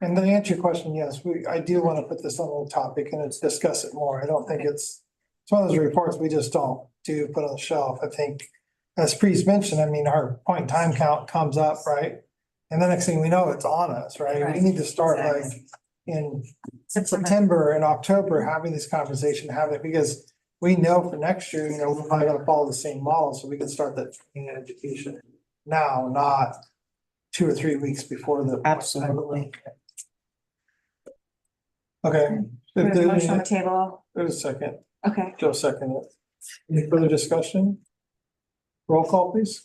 And then to answer your question, yes, I do want to put this on the topic and it's discuss it more. I don't think it's one of those reports we just don't put on the shelf. I think, as Priest mentioned, I mean, our point in time count comes up, right? And the next thing we know, it's on us, right? We need to start like in September and October, having this conversation, because we know for next year, we're probably gonna follow the same model, so we can start that training and education now, not 2 or 3 weeks before the. Absolutely. Okay. There's a motion on the table. There's a second. Okay. Joe seconded it. Any further discussion? Roll call, please.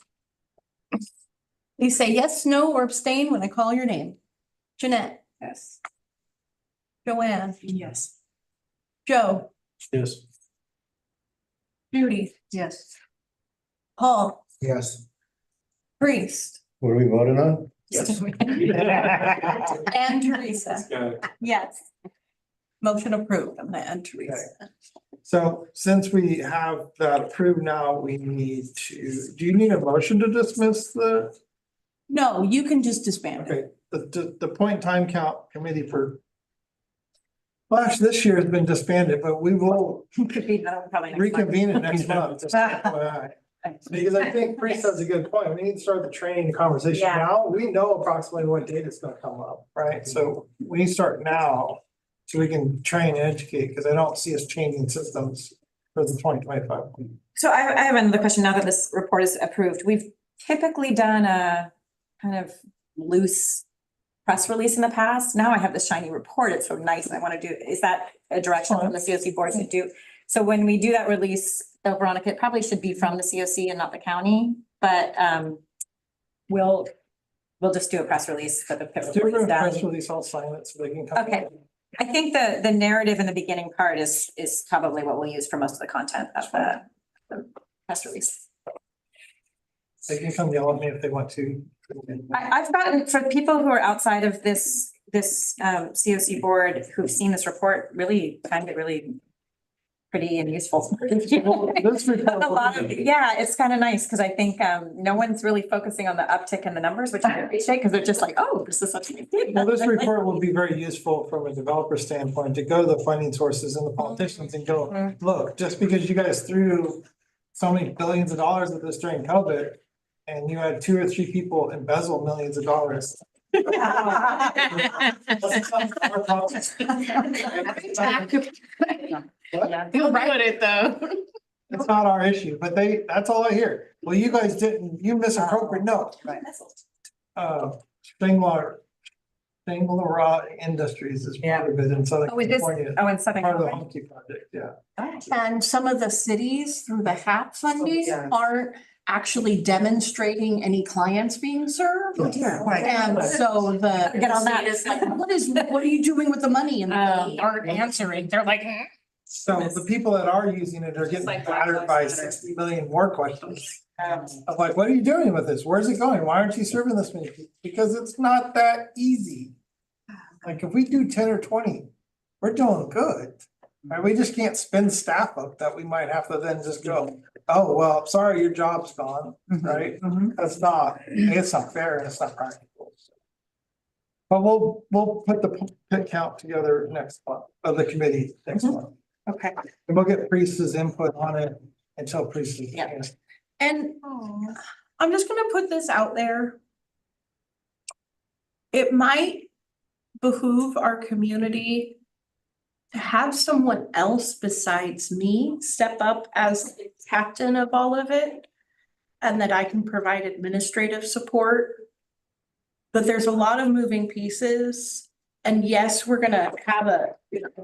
Please say yes, no, or abstain when I call your name. Jeanette, Yes. Joanne, Yes. Joe, Yes. Judy, Yes. Paul, Yes. Priest, What are we voting on? and Teresa. Yeah. Yes. Motion approved, and Teresa. So since we have that approved now, we need to, do you need a motion to dismiss the No, you can just disband it. Okay, the point in time count committee for this year has been disbanded, but we will Probably next month. reconvene it next month. just FYI. Because I think Priest has a good point. We need to start the training conversation Yeah. now. We know approximately what date is gonna come up, right? So we need to start now so we can train and educate, because I don't see us changing systems for the 2025. So I have another question now that this report is approved. We've typically done a kind of loose press release in the past. Now I have this shiny report. It's so nice. I want to do, is that a direction from the COC board to do? So when we do that release, Veronica, it probably should be from the COC and not the county, but we'll just do a press release for the report is done. Press release, I'll sign it so they can come. Okay. I think the narrative in the beginning part is probably what we'll use for most of the content of the press release. They can come yell at me if they want to. I've gotten, for people who are outside of this COC board who've seen this report, really find it really pretty and useful. This report A lot of, yeah, it's kind of nice because I think no one's really focusing on the uptick in the numbers, which I appreciate because they're just like, oh, this is such a big deal. Well, this report will be very useful from a developer standpoint to go to the funding sources and the politicians and go, look, just because you guys threw so many billions of dollars at this during COVID and you had 2 or 3 people embezzle millions of dollars. Feel right with it though. It's not our issue, but that's all I hear. Well, you guys didn't, you misappropriated, no. Spangler Industries is part of it in Southern Oh, it is, California. oh, in Southern Part of the California. Humke project, yeah. And some of the cities through the HAP funding aren't actually demonstrating any clients being served. And so the Get on that. state is like, what are you doing with the money? And they aren't answering. They're like, So the people that are using it are getting battered by 60 million more questions. Of like, what are you doing with this? Where's it going? Why aren't you serving this many people? Because it's not that easy. Like if we do 10 or 20, we're doing good. Right? We just can't spend staff up that we might have to then just go, oh, well, sorry, your job's gone, right? It's not fair and it's not practical. But we'll put the pit count together next month, of the committee next month. okay. And we'll get Priest's input on it until Priest is. Yeah. And I'm just gonna put this out there. It might behoove our community to have someone else besides me step up as the captain of all of it. And that I can provide administrative support. But there's a lot of moving pieces. And yes, we're gonna have a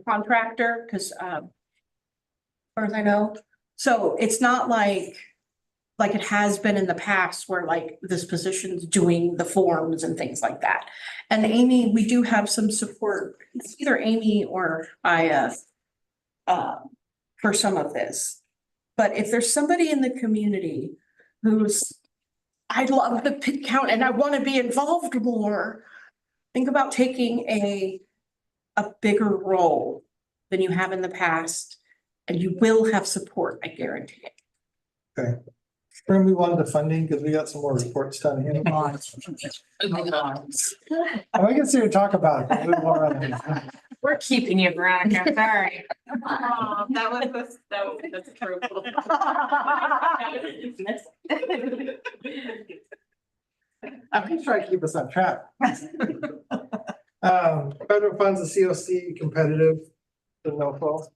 contractor, because as far as I know, so it's not like it has been in the past where like this position's doing the forms and things like that. And Amy, we do have some support, it's either Amy or I for some of this. But if there's somebody in the community who's, I love the pit count and I want to be involved more, think about taking a bigger role than you have in the past, and you will have support, I guarantee it. Okay. We're gonna move on to funding because we got some more reports done here. I can see you talk about it. But move on. We're keeping you, Veronica, sorry. That's true. I'm gonna try to keep us on track. Federal funds, the COC competitive, the no flow.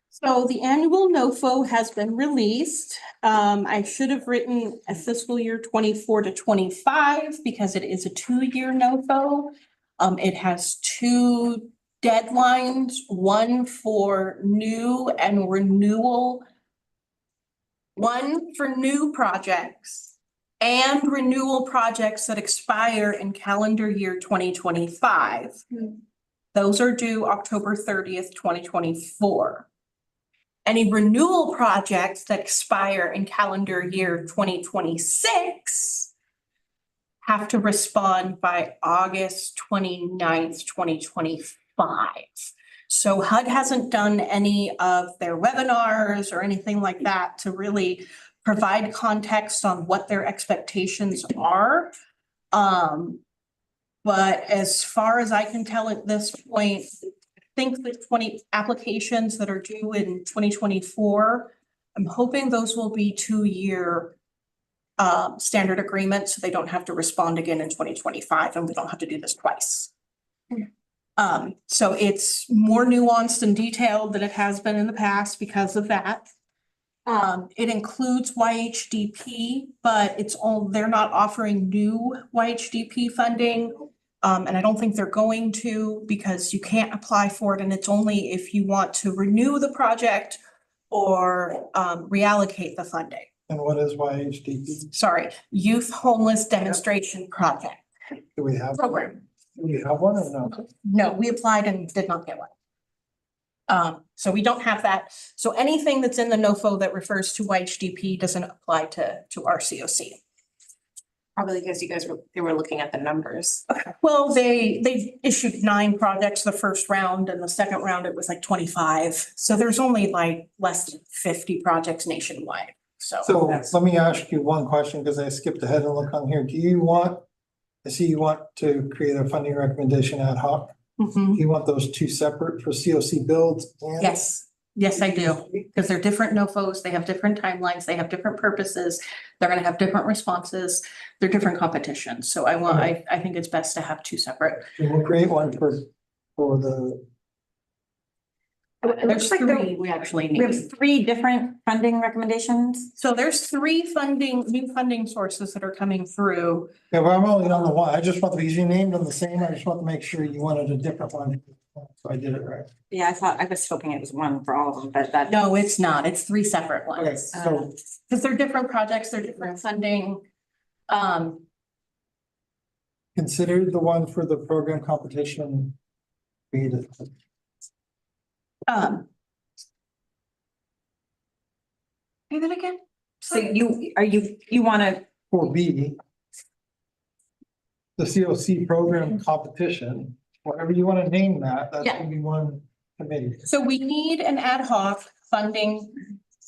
So the annual NOFO has been released. I should have written a fiscal year 24 to 25 because it is a 2-year NOFO. It has 2 deadlines, one for new and renewal. One for new projects and renewal projects that expire in calendar year 2025. Those are due October 30th, 2024. Any renewal projects that expire in calendar year 2026 have to respond by August 29th, 2025. So HUD hasn't done any of their webinars or anything like that to really provide context on what their expectations are. But as far as I can tell at this point, I think the 20 applications that are due in 2024, I'm hoping those will be 2-year standard agreements, so they don't have to respond again in 2025, and we don't have to do this twice. So it's more nuanced and detailed than it has been in the past because of that. It includes YHDP, but they're not offering new YHDP funding. And I don't think they're going to, because you can't apply for it, and it's only if you want to renew the project or reallocate the funding. And what is YHDP? Sorry, Youth Homeless Demonstration Project Do we have? Program. Do we have one or no? No, we applied and did not get one. So we don't have that. So anything that's in the NOFO that refers to YHDP doesn't apply to our COC. Probably because they were looking at the numbers. Well, they issued 9 projects the first round, and the second round it was like 25. So there's only like less than 50 projects nationwide. So let me ask you one question, because I skipped ahead and look on here. I see you want to create a funding recommendation ad hoc. Mhm. Do you want those 2 separate for COC builds? And Yes, I do, because they're different NOFOs, they have different timelines, they have different purposes, they're gonna have different responses, they're different competitions, so I think it's best to have 2 separate. We'll create one for the, There's 3 we actually We need. have 3 different funding recommendations. So there's 3 new funding sources that are coming through. yeah, but I'm only on the one. I just want these, you named them the same. I just want to make sure you wanted a different one. So I did it right. Yeah, I was hoping it was one for all of them, but that. No, it's not, it's 3 separate Okay, ones. so Because they're different projects, they're different funding. consider the one for the program competition. Created. Say that again? So you wanna, For B, the COC program competition, whatever you want to name that, that's Yeah. gonna be one committee. So we need an ad hoc funding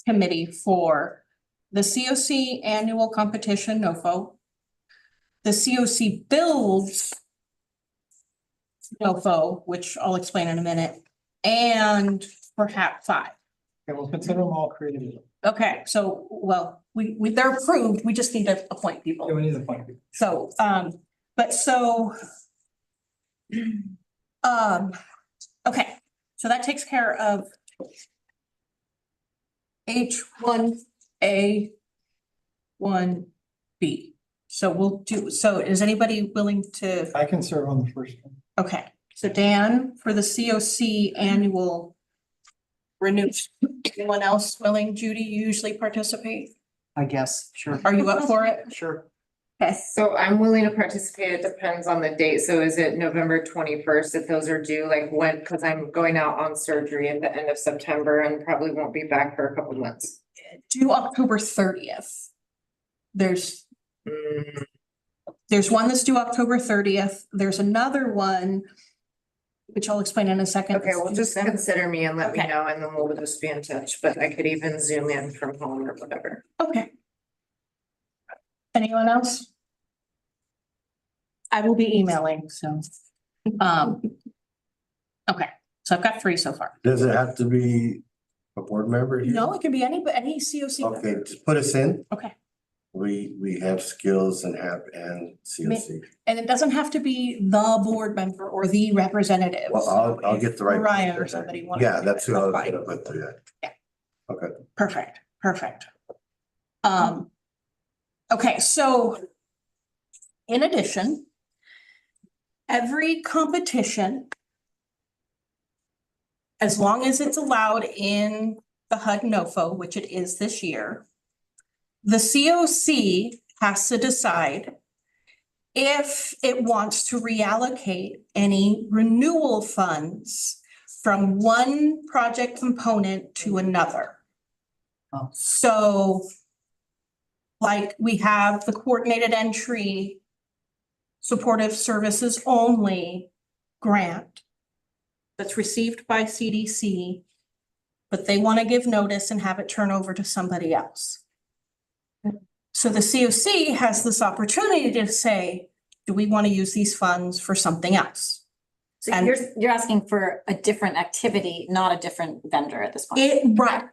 committee for the COC annual competition, NOFO. The COC builds NOFO, which I'll explain in a minute, and perhaps 5. Okay, we'll consider them all created. Okay, so, well, they're approved, we just need to appoint Yeah, people. we need to find people. So, okay, so that takes care of H1A, 1B. So is anybody willing to, I can serve on the first one. okay, so Dan, for the COC annual renew, anyone else willing? Judy, you usually participate? I guess, sure. Are you up for it? Sure. Okay. So I'm willing to participate. It depends on the date. So is it November 21st if those are due, like when, because I'm going out on surgery at the end of September and probably won't be back for a couple months. Due October 30th. There's one that's due October 30th. There's another one, which I'll explain in a second. Okay, well, just consider me and let me Okay. know, and then we'll just be in touch, but I could even zoom in from home or whatever. Okay. Anyone else? I will be emailing, so. Okay, so I've got 3 so far. Does it have to be a board member here? No, it can be any COC. member. Okay, just put us in. Okay, We have skills and COC. and it doesn't have to be the board member or the representative. Well, I'll get the right. Mariah or somebody wanted Yeah, to- that's who I was fine. gonna put through that. Okay. Perfect. Okay, so in addition, every competition, as long as it's allowed in the HUD NOFO, which it is this year, the COC has to decide if it wants to reallocate any renewal funds from one project component to another. Oh. So like we have the coordinated entry supportive services only grant that's received by CDC, but they want to give notice and have it turn over to somebody else. So the COC has this opportunity to say, do we want to use these funds for something else? So And- you're asking for a different activity, not a different vendor at this point. Right.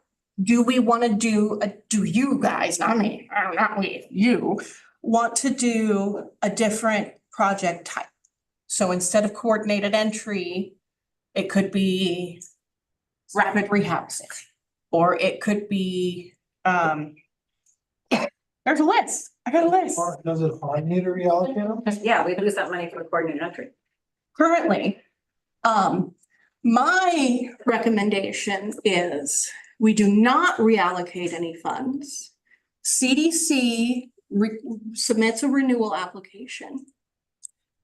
Do we want to do you guys, not me, not we, you, want to do a different project type? So instead of coordinated entry, it could be rapid rehousing, or it could be, there's a list. I got a list. Or does it find you to reallocate them? Yeah, we lose that money for the coordinated entry. Currently, my recommendation is we do not reallocate any funds. CDC submits a renewal application.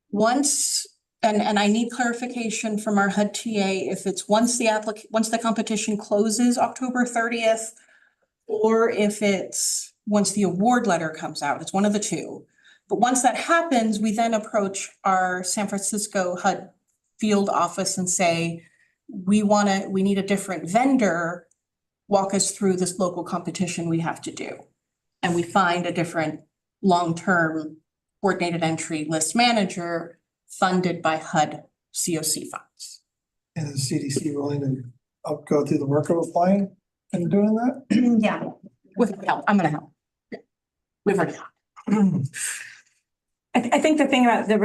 Once, and I need clarification from our HUD TA, if it's once the competition closes October 30th, or if it's once the award letter comes out, it's one of the two. But once that happens, we then approach our San Francisco HUD field office and say, we need a different vendor, walk us through this local competition we have to do. And we find a different long-term coordinated entry list manager funded by HUD COC funds. And is CDC willing to go through the work of applying and doing that? Yeah, with help, I'm gonna help. We've already helped. I think the thing about the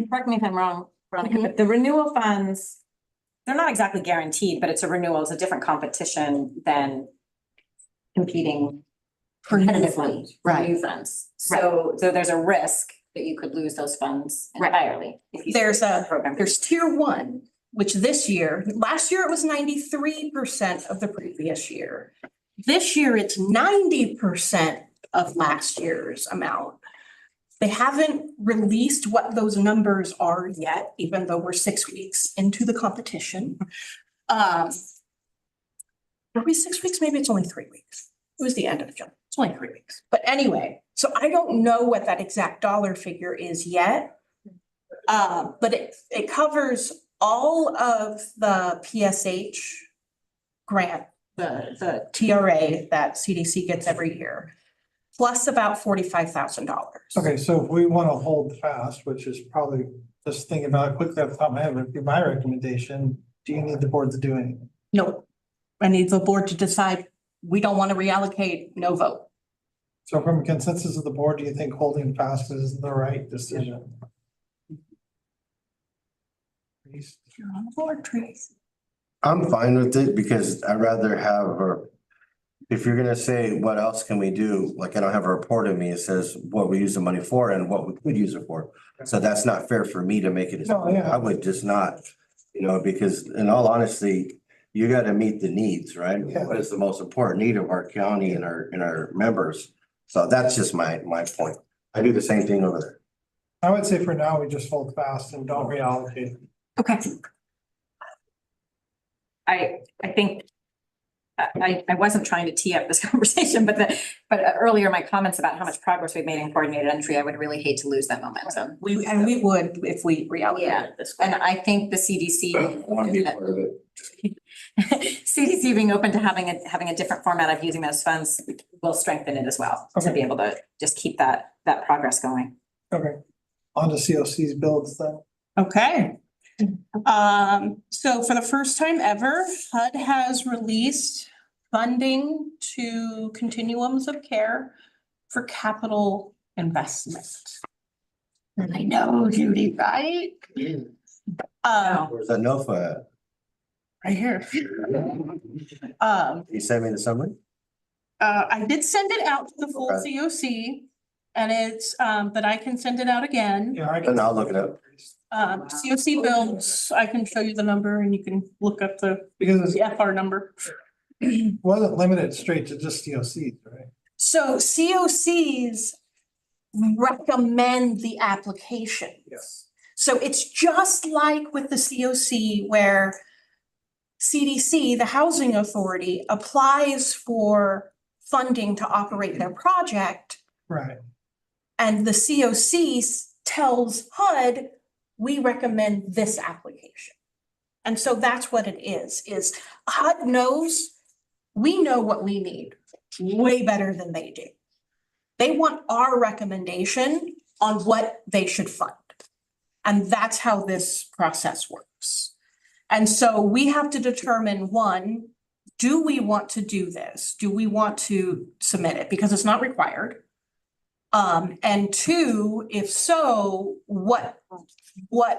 correct me if I'm wrong, Veronica, but the renewal funds, they're not exactly guaranteed, but it's a renewal, it's a different competition than competing For new competitively funds, for right. new funds. So there's a risk that you could lose those funds Right. entirely. if you There's switch the program. There's tier one, which last year it was 93% of the previous year. This year it's 90% of last year's amount. They haven't released what those numbers are yet, even though we're 6 weeks into the competition. Are we 6 weeks? Maybe it's only 3 weeks. It was the end of June. It's only 3 weeks. But anyway, so I don't know what that exact dollar figure is yet. But it covers all of the PSH grant, the TRA that CDC gets every year, plus about $45,000. Okay, so if we want to hold fast, which is probably just thinking about it quickly off the top of my head, would be my recommendation. Do you need the board to do anything? No, I need the board to decide, we don't want to reallocate, no vote. So from a consensus of the board, do you think holding fast is the right decision? You're on the board, Trace. I'm fine with it because I'd rather have, or if you're gonna say, what else can we do? Like, I don't have a report of me. It says what we use the money for and what we could use it for. So that's not fair for me to make it. No, yeah. I would just not, because in all honesty, you gotta meet the needs, right? Yeah. What is the most important need of our county and our members? So that's just my point. I do the same thing over there. I would say for now, we just hold fast and don't reallocate. Okay. I think I wasn't trying to tee up this conversation, but earlier my comments about how much progress we've made in coordinated entry, I would really hate to lose that momentum. We would if we reallocated this. And I think the CDC. I wanna be part of it. CDC being open to having a different format of using those funds will strengthen it as well, to Okay. be able to just keep that progress going. Okay. On to COC's builds then. Okay. So for the first time ever, HUD has released funding to continuums of care for capital investment. And I know, Judy, right? Where's that NOFA at? Right here. You sent me the summary? I did send it out to the full Okay. COC, and it's, but I can send it out again. Yeah, I And can. I'll look it up. COC builds, I can show you the number and you can look up the Because FR number. it wasn't limited straight to just COCs, right? So COCs recommend the application. Yes. So it's just like with the COC where CDC, the Housing Authority, applies for funding to operate their project. Right. And the COC tells HUD, we recommend this application. And so that's what it is HUD knows, we know what we need way better than they do. They want our recommendation on what they should fund. And that's how this process works. And so we have to determine, one, do we want to do this? Do we want to submit it? Because it's not required. And two, if so, what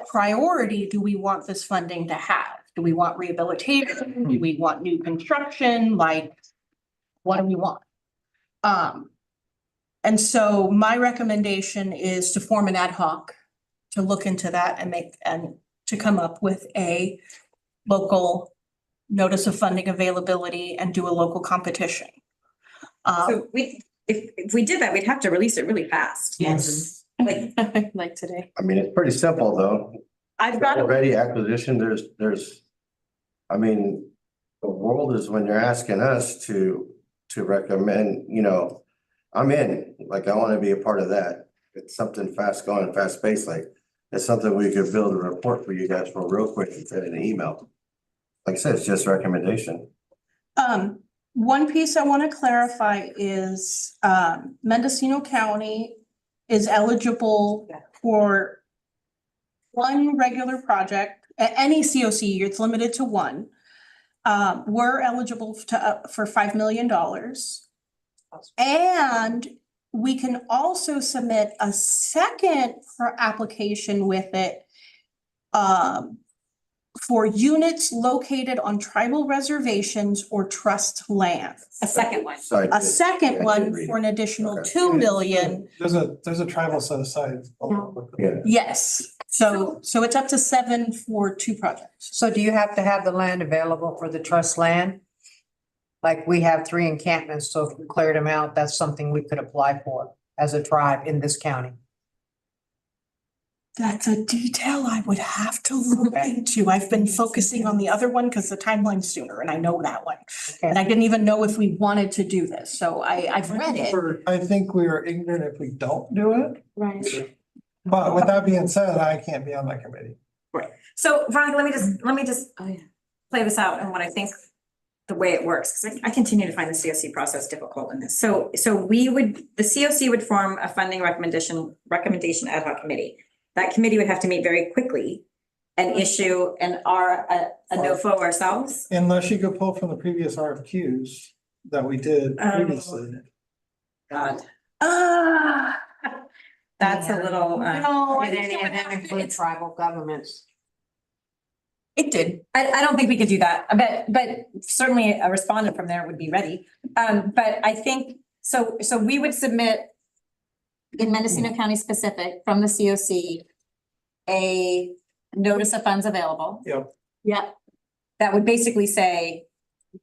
priority do we want this funding to have? Do we want rehabilitation? Do we want new construction? Like, what do we want? And so my recommendation is to form an ad hoc to look into that and to come up with a local notice of funding availability and do a local competition. So if we did that, we'd have to release it really fast. Yes. Like today. I mean, it's pretty simple, though. I've got it. Already acquisition, I mean, the world is when you're asking us to recommend, I'm in, like, I want to be a part of that. It's something fast going, fast paced, like, it's something we could build a report for you guys for real quick and send an email. Like I said, it's just recommendation. One piece I want to clarify is, Mendocino County is eligible for one regular project, any COC, it's limited to one. We're eligible for $5 million. And we can also submit a second application with it, for units located on tribal reservations or trust land. A second one. So A second one for an additional Okay. 2 million. There's a tribal set aside. Yeah. Yes, so it's up to 7 for 2 projects. So do you have to have the land available for the trust land? Like we have 3 encampments, so if we cleared them out, that's something we could apply for as a tribe in this county. That's a detail I would have to look into. I've been focusing on the other one because the timeline's sooner and I know that one. And I didn't even know if we wanted to do this, so I've read it. I think we are ignorant if we don't do it, Right. but with that being said, I can't be on that committee. So Veronica, let me just play this out and what I think the way it works, because I continue to find the COC process difficult in this. So the COC would form a funding recommendation ad hoc committee. That committee would have to meet very quickly and issue a NOFO ourselves. Unless you could pull from the previous RFQs that we did previously. God. That's a little, No, Did any of them include tribal governments? it did. I don't think we could do that, but certainly a respondent from there would be ready. But I think, so we would submit in Mendocino County specific from the COC, a notice of funds available. Yep. Yep. That would basically say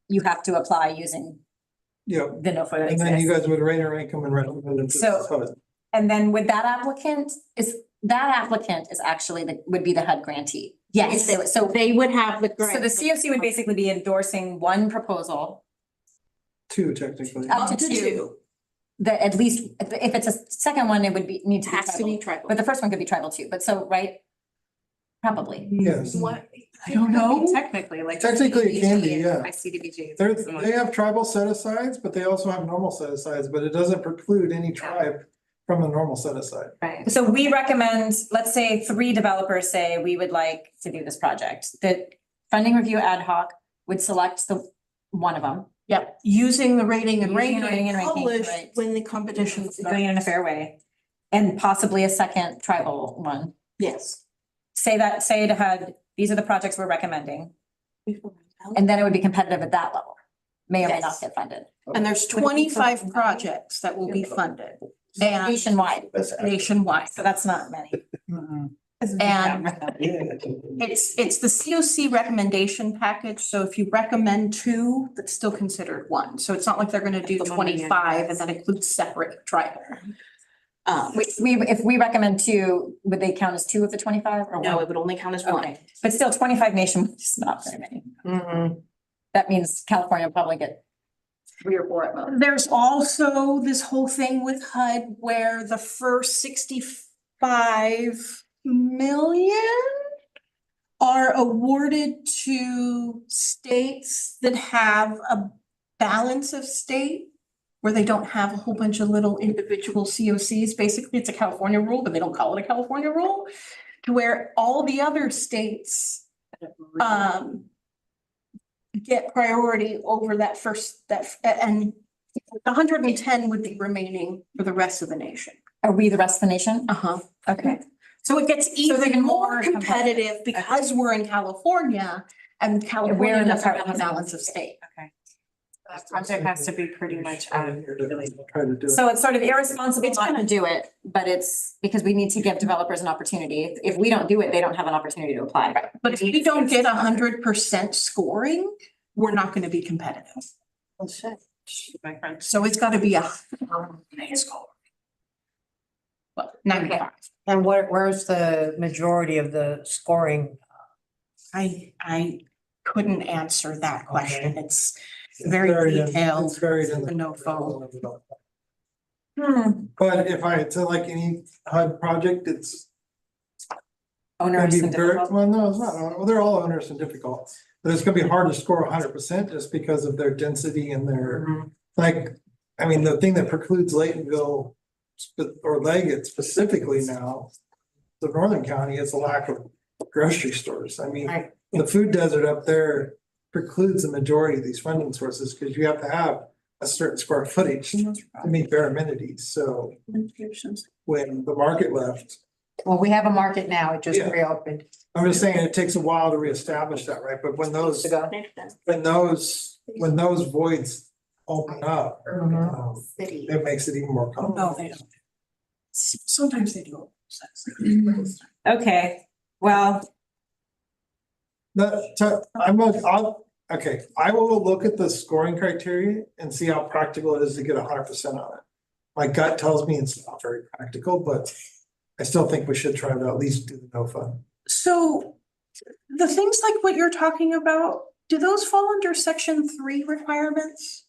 you have to apply using Yep. the NOFO that And then you exists. guys would rate and rank them and recommend them. to So- the HUD. And then with that applicant is actually would be the HUD grantee. Yes, So they would have the So grant. the COC would basically be endorsing one proposal, 2 technically. up to 2. That at least, if it's a second one, it would need to be Has to be tribal, tribal. but the first one could be tribal too, but so, right? Probably. Yes. What? I don't know. Technically, like. Technically, it can be, yeah. My CDBG. They have tribal set asides, but they also have normal set asides, but it doesn't preclude any tribe from a normal set aside. Right. So we recommend, let's say 3 developers say we would like to do this project. The funding review ad hoc would select one of them, Yep, using the rating and Using the rating and ranking, published right. when the competition doing it in a fair way. And possibly a second tribal one. Yes. Say to HUD, these are the projects we're recommending. And then it would be competitive at that level. May or may not Yes. get funded. And there's 25 projects that will be funded and Nationwide, That's nationwide. so that's not many. And it's the COC recommendation package, so if you recommend 2, that's still considered 1. So it's not like they're gonna do 25 and that includes separate tribal. If we recommend 2, would they count as 2 of the 25 or No, one? it would only count as 1. Okay, but still 25 nationwide is not very many. That means California will probably get 3 or 4 at most. There's also this whole thing with HUD where the first 65 million are awarded to states that have a balance of state where they don't have a whole bunch of little individual COCs. Basically, it's a California rule, but they don't call it a California rule. to where all the other states get priority over that first, and 110 would be remaining for the rest of the nation. Are we the rest of the nation? Uh-huh. Okay. So it gets they're even more more competitive because we're in California and We're California in the doesn't have part- a balance of state. Okay. That project has to be pretty much Try to do it. So it's sort of irresponsible not to do it, but it's because we need to give developers an opportunity. If we don't do it, they don't have an opportunity to apply. But if we don't get 100% scoring, we're not gonna be competitive. So it's gotta be a score. Well, 95. And where's the majority of the scoring? I couldn't answer that question. It's It's very buried in- detailed. It's buried in The no phone. But if it's like any HUD project, it's gonna Owners be and very, developers. well, no, it's not, well, they're all onerous and difficult. But it's gonna be hard to score 100% just because of their density and their, like, I mean, the thing that precludes Laytonville or Leggett specifically now, the northern county, is the lack of grocery stores. I mean, the food desert up there precludes the majority of these funding sources because you have to have a certain square footage to meet bare amenities. So when the market left, Well, we have a market now, it just Yeah. reopened. I'm just saying it takes a while to reestablish that, right? But when those voids open up, it makes it even more No, complicated. they don't. Sometimes they do. Okay, well, I will look at the scoring criteria and see how practical it is to get 100% on it. My gut tells me it's not very practical, but I still think we should try to at least do the no fun. So the things like what you're talking about, do those fall under section 3 requirements?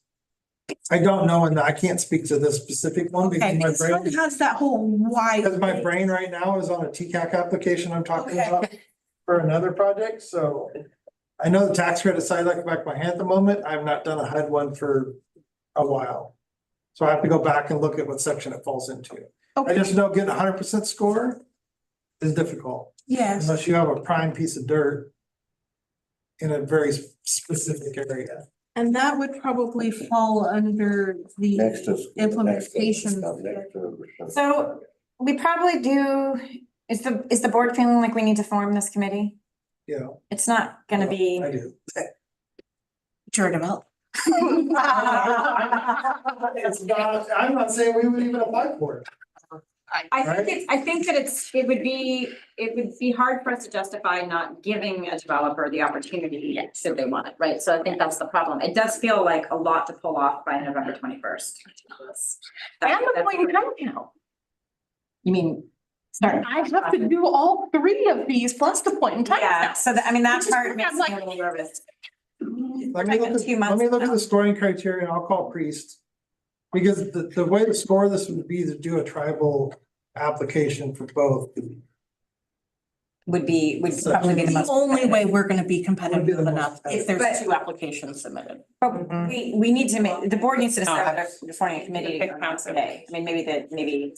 I don't know, and I can't speak to this specific one because Okay, my because HUD brain, has that whole wide. because my brain right now is on a TCAC application I'm talking Okay. about for another project, so I know the tax credit side like the back of my hand at the moment. I've not done a HUD one for a while. So I have to go back and look at what section it falls into. I Okay, just know getting 100% score is difficult yes. unless you have a prime piece of dirt in a very specific area. And that would probably fall under Next to. the implementation. Next to- so we probably do, is the board feeling like we need to form this committee? Yeah. It's not gonna be. I do. Chair develop. It's not, I'm not saying we would even apply for it. I think that it would be hard for us to justify not giving a developer the opportunity should they want it, right? So I think that's the problem. It does feel like a lot to pull off by November 21st. And the point in time count. You mean, sorry. I have to do all 3 of these plus the point in time Yeah, count. so that Which is part gonna makes have, me like, a little nervous. Let me look at, 2 let months me look at now. the scoring criteria and I'll call Priest. Because the way to score this would be to do a tribal application for both. Would probably be the The most. only way we're gonna be competitive Would be the enough most- if there's But- 2 applications submitted. But we need to make, the board needs to decide if forming a committee today. I mean, maybe,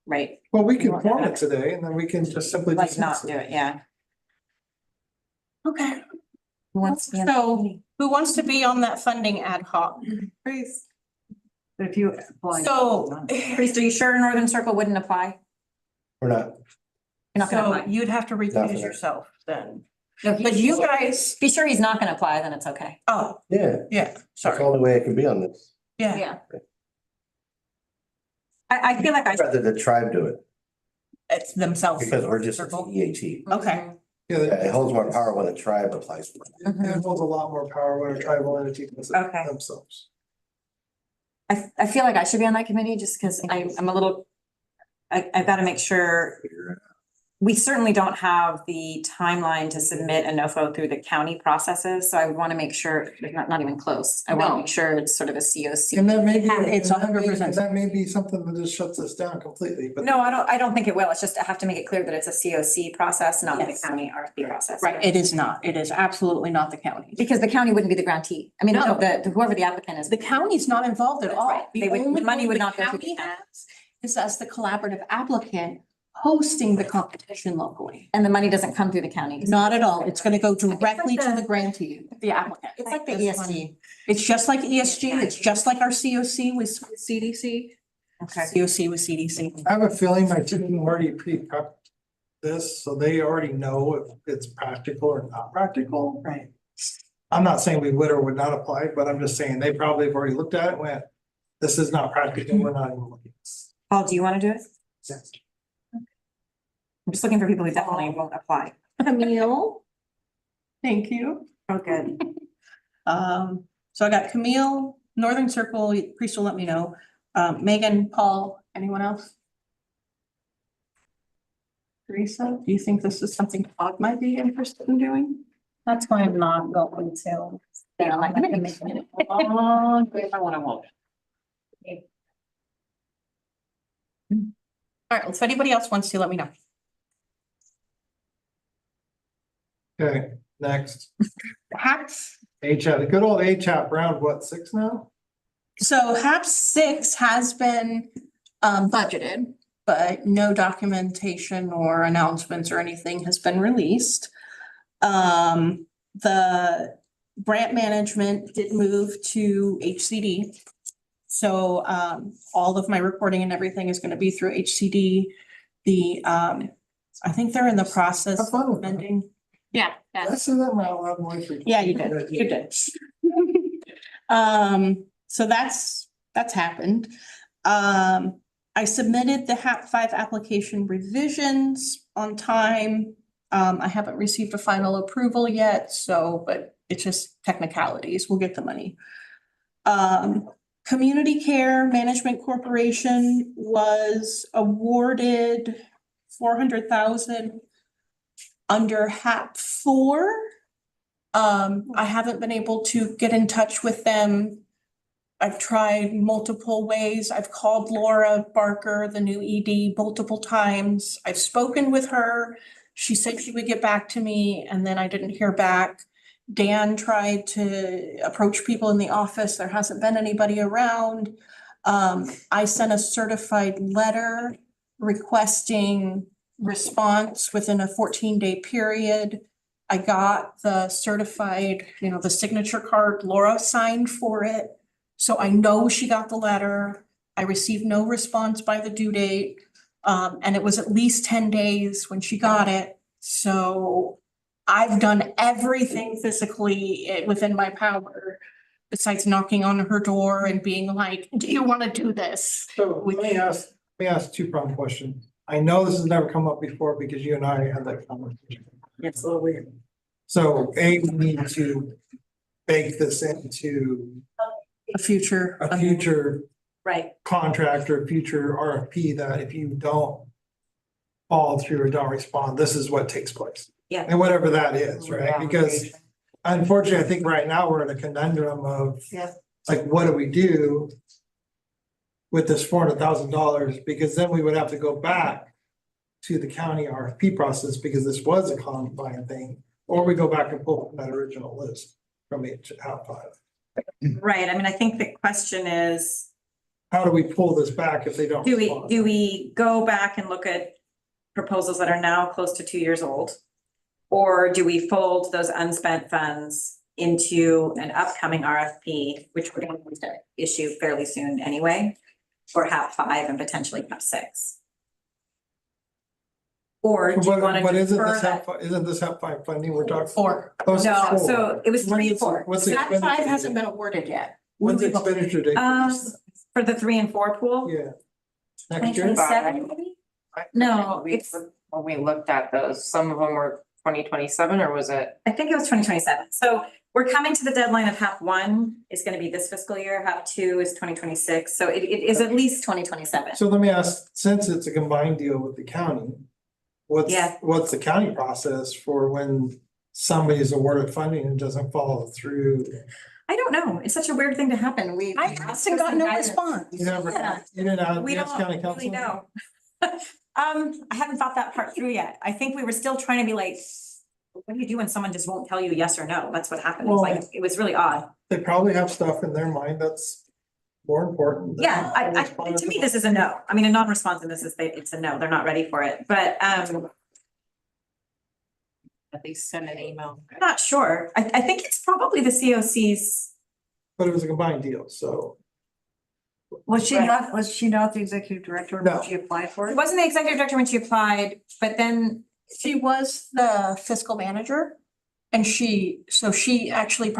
right, Well, we can form it today and then we can just simply. let's not dismiss do it, yeah. Okay, Who wants to be on the so committee? who wants to be on that funding ad hoc? But if you apply. So, Priest, are you sure Northern Circle wouldn't apply? We're not, You're not gonna so apply? you'd have to recuse Nothing. yourself then. No, But you guys, be sure he's not gonna apply, then it's okay. oh, yeah, yeah, that's the sorry, only way it can be on this. yeah, I feel like I'd rather the tribe do it it's themselves. because we're just Circle. EAT. Okay, Yeah, It holds more power when the tribe applies for it. it holds a lot more power when a tribal entity does it Okay. themselves. I feel like I should be on that committee just because I'm a little, I've got to make sure. We certainly don't have the timeline to submit a NOFO through the county processes, so I want to make sure, not even close. I want to No. make sure it's sort of a COC. And that may be. It's and that may- 100%. That may be something that just shuts us down completely, but. No, I don't think it will. It's just, I have to make it clear that it's a COC process, not the Yes. county RFP process. right, it is not, it is absolutely not the county. Because the county wouldn't be the grantee. I mean, No. whoever the applicant is. The county's not involved at all. Right. The They would- the only money role would the not go through the county county. has is as the collaborative applicant hosting the competition locally. And the money doesn't come through the county. Not at all. It's gonna go directly to the grantee, the applicant. It's like the This ESG. It's just like ESG. It's just like our COC with CDC. Okay. COC with CDC. I have a feeling my team already pre-prepped this, so they already know if it's practical or not practical. Right. I'm not saying we would or would not apply, but I'm just saying they probably have already looked at it and went, this is not practical, we're not even looking. Paul, do you want to do it? I'm just looking for people who definitely won't apply. Camille. Thank you. Oh, good. So I got Camille, Northern Circle, please will let me know. Megan, Paul, anyone else? Teresa, do you think this is something Todd might be interested in doing? That's why I'm not going to. Yeah, like, I wanna vote. All right, if anybody else wants to, let me know. Okay, next, HAPS. HAP, the good old HAP round, what, 6 now? So HAP 6 has been budgeted, but no documentation or announcements or anything has been released. The grant management did move to HCD. So all of my reporting and everything is gonna be through HCD. I think they're in the process Have fun of with that. amending. Yeah. I said that out loud more frequently. Yeah, you did, you did. So that's happened. I submitted the HAP 5 application revisions on time. I haven't received a final approval yet, but it's just technicalities. We'll get the money. Community Care Management Corporation was awarded 400,000 under HAP 4. I haven't been able to get in touch with them. I've tried multiple ways. I've called Laura Barker, the new ED, multiple times. I've spoken with her. She said she would get back to me, and then I didn't hear back. Dan tried to approach people in the office. There hasn't been anybody around. I sent a certified letter requesting response within a 14-day period. I got the certified, the signature card, Laura signed for it. So I know she got the letter. I received no response by the due date. And it was at least 10 days when she got it. So I've done everything physically within my power, besides knocking on her door and being like, do you want to do this? So let me ask a two-pronged question. I know this has never come up before because you and I had that conversation. It's a little weird. So we need to bake this into A future. a future Right. contract or future RFP that if you don't follow through or don't respond, this is what takes place. Yeah. And whatever that is, right? Because unfortunately, I think right now we're in a conundrum of like, what do we do with this $400,000? Because then we would have to go back to the county RFP process because this was a combined thing, or we go back and pull from that original list from HAP 5. Right. I mean, I think the question is, How do we pull this back if they don't? do respond? we go back and look at proposals that are now close to 2 years old? Or do we fold those unspent funds into an upcoming RFP, which we're going to issue fairly soon anyway, for HAP 5 and potentially HAP 6? Or do you want What to isn't defer this that? isn't this HAP 5 funding we're talking? 4. Oh, it's No, 4. so it was 3 and 4. What's the HAP 5 expenditure? hasn't been awarded yet. When's the expenditure date? For the 3 and 4 pool? Yeah. Next year? 2027 maybe? No, it's, When we looked at those, some of them were 2027, or was it? I think it was 2027. So we're coming to the deadline of HAP 1 is going to be this fiscal year. HAP 2 is 2026. So it is at least 2027. So let me ask, since it's a combined deal with the county, Yeah. what's the county process for when somebody is awarded funding and doesn't follow through? I don't know. It's such a weird thing to happen. I haven't got no response. You never, Yeah. you didn't We ask county don't council? really know. I haven't thought that part through yet. I think we were still trying to be like, what do you do when someone just won't tell you yes or no? That's what happened. It's Well, like, it was really odd. They probably have stuff in their mind that's more important. than Yeah, to me, this is a no. I mean, a non-responsiveness is, it's a no, they're not ready for it, but, At least send an email. I'm not sure. I think it's probably the COC's. But it was a combined deal, so. Was she not the executive director No. when she applied for It it? wasn't the executive director when she applied, but then She was the fiscal manager. And she actually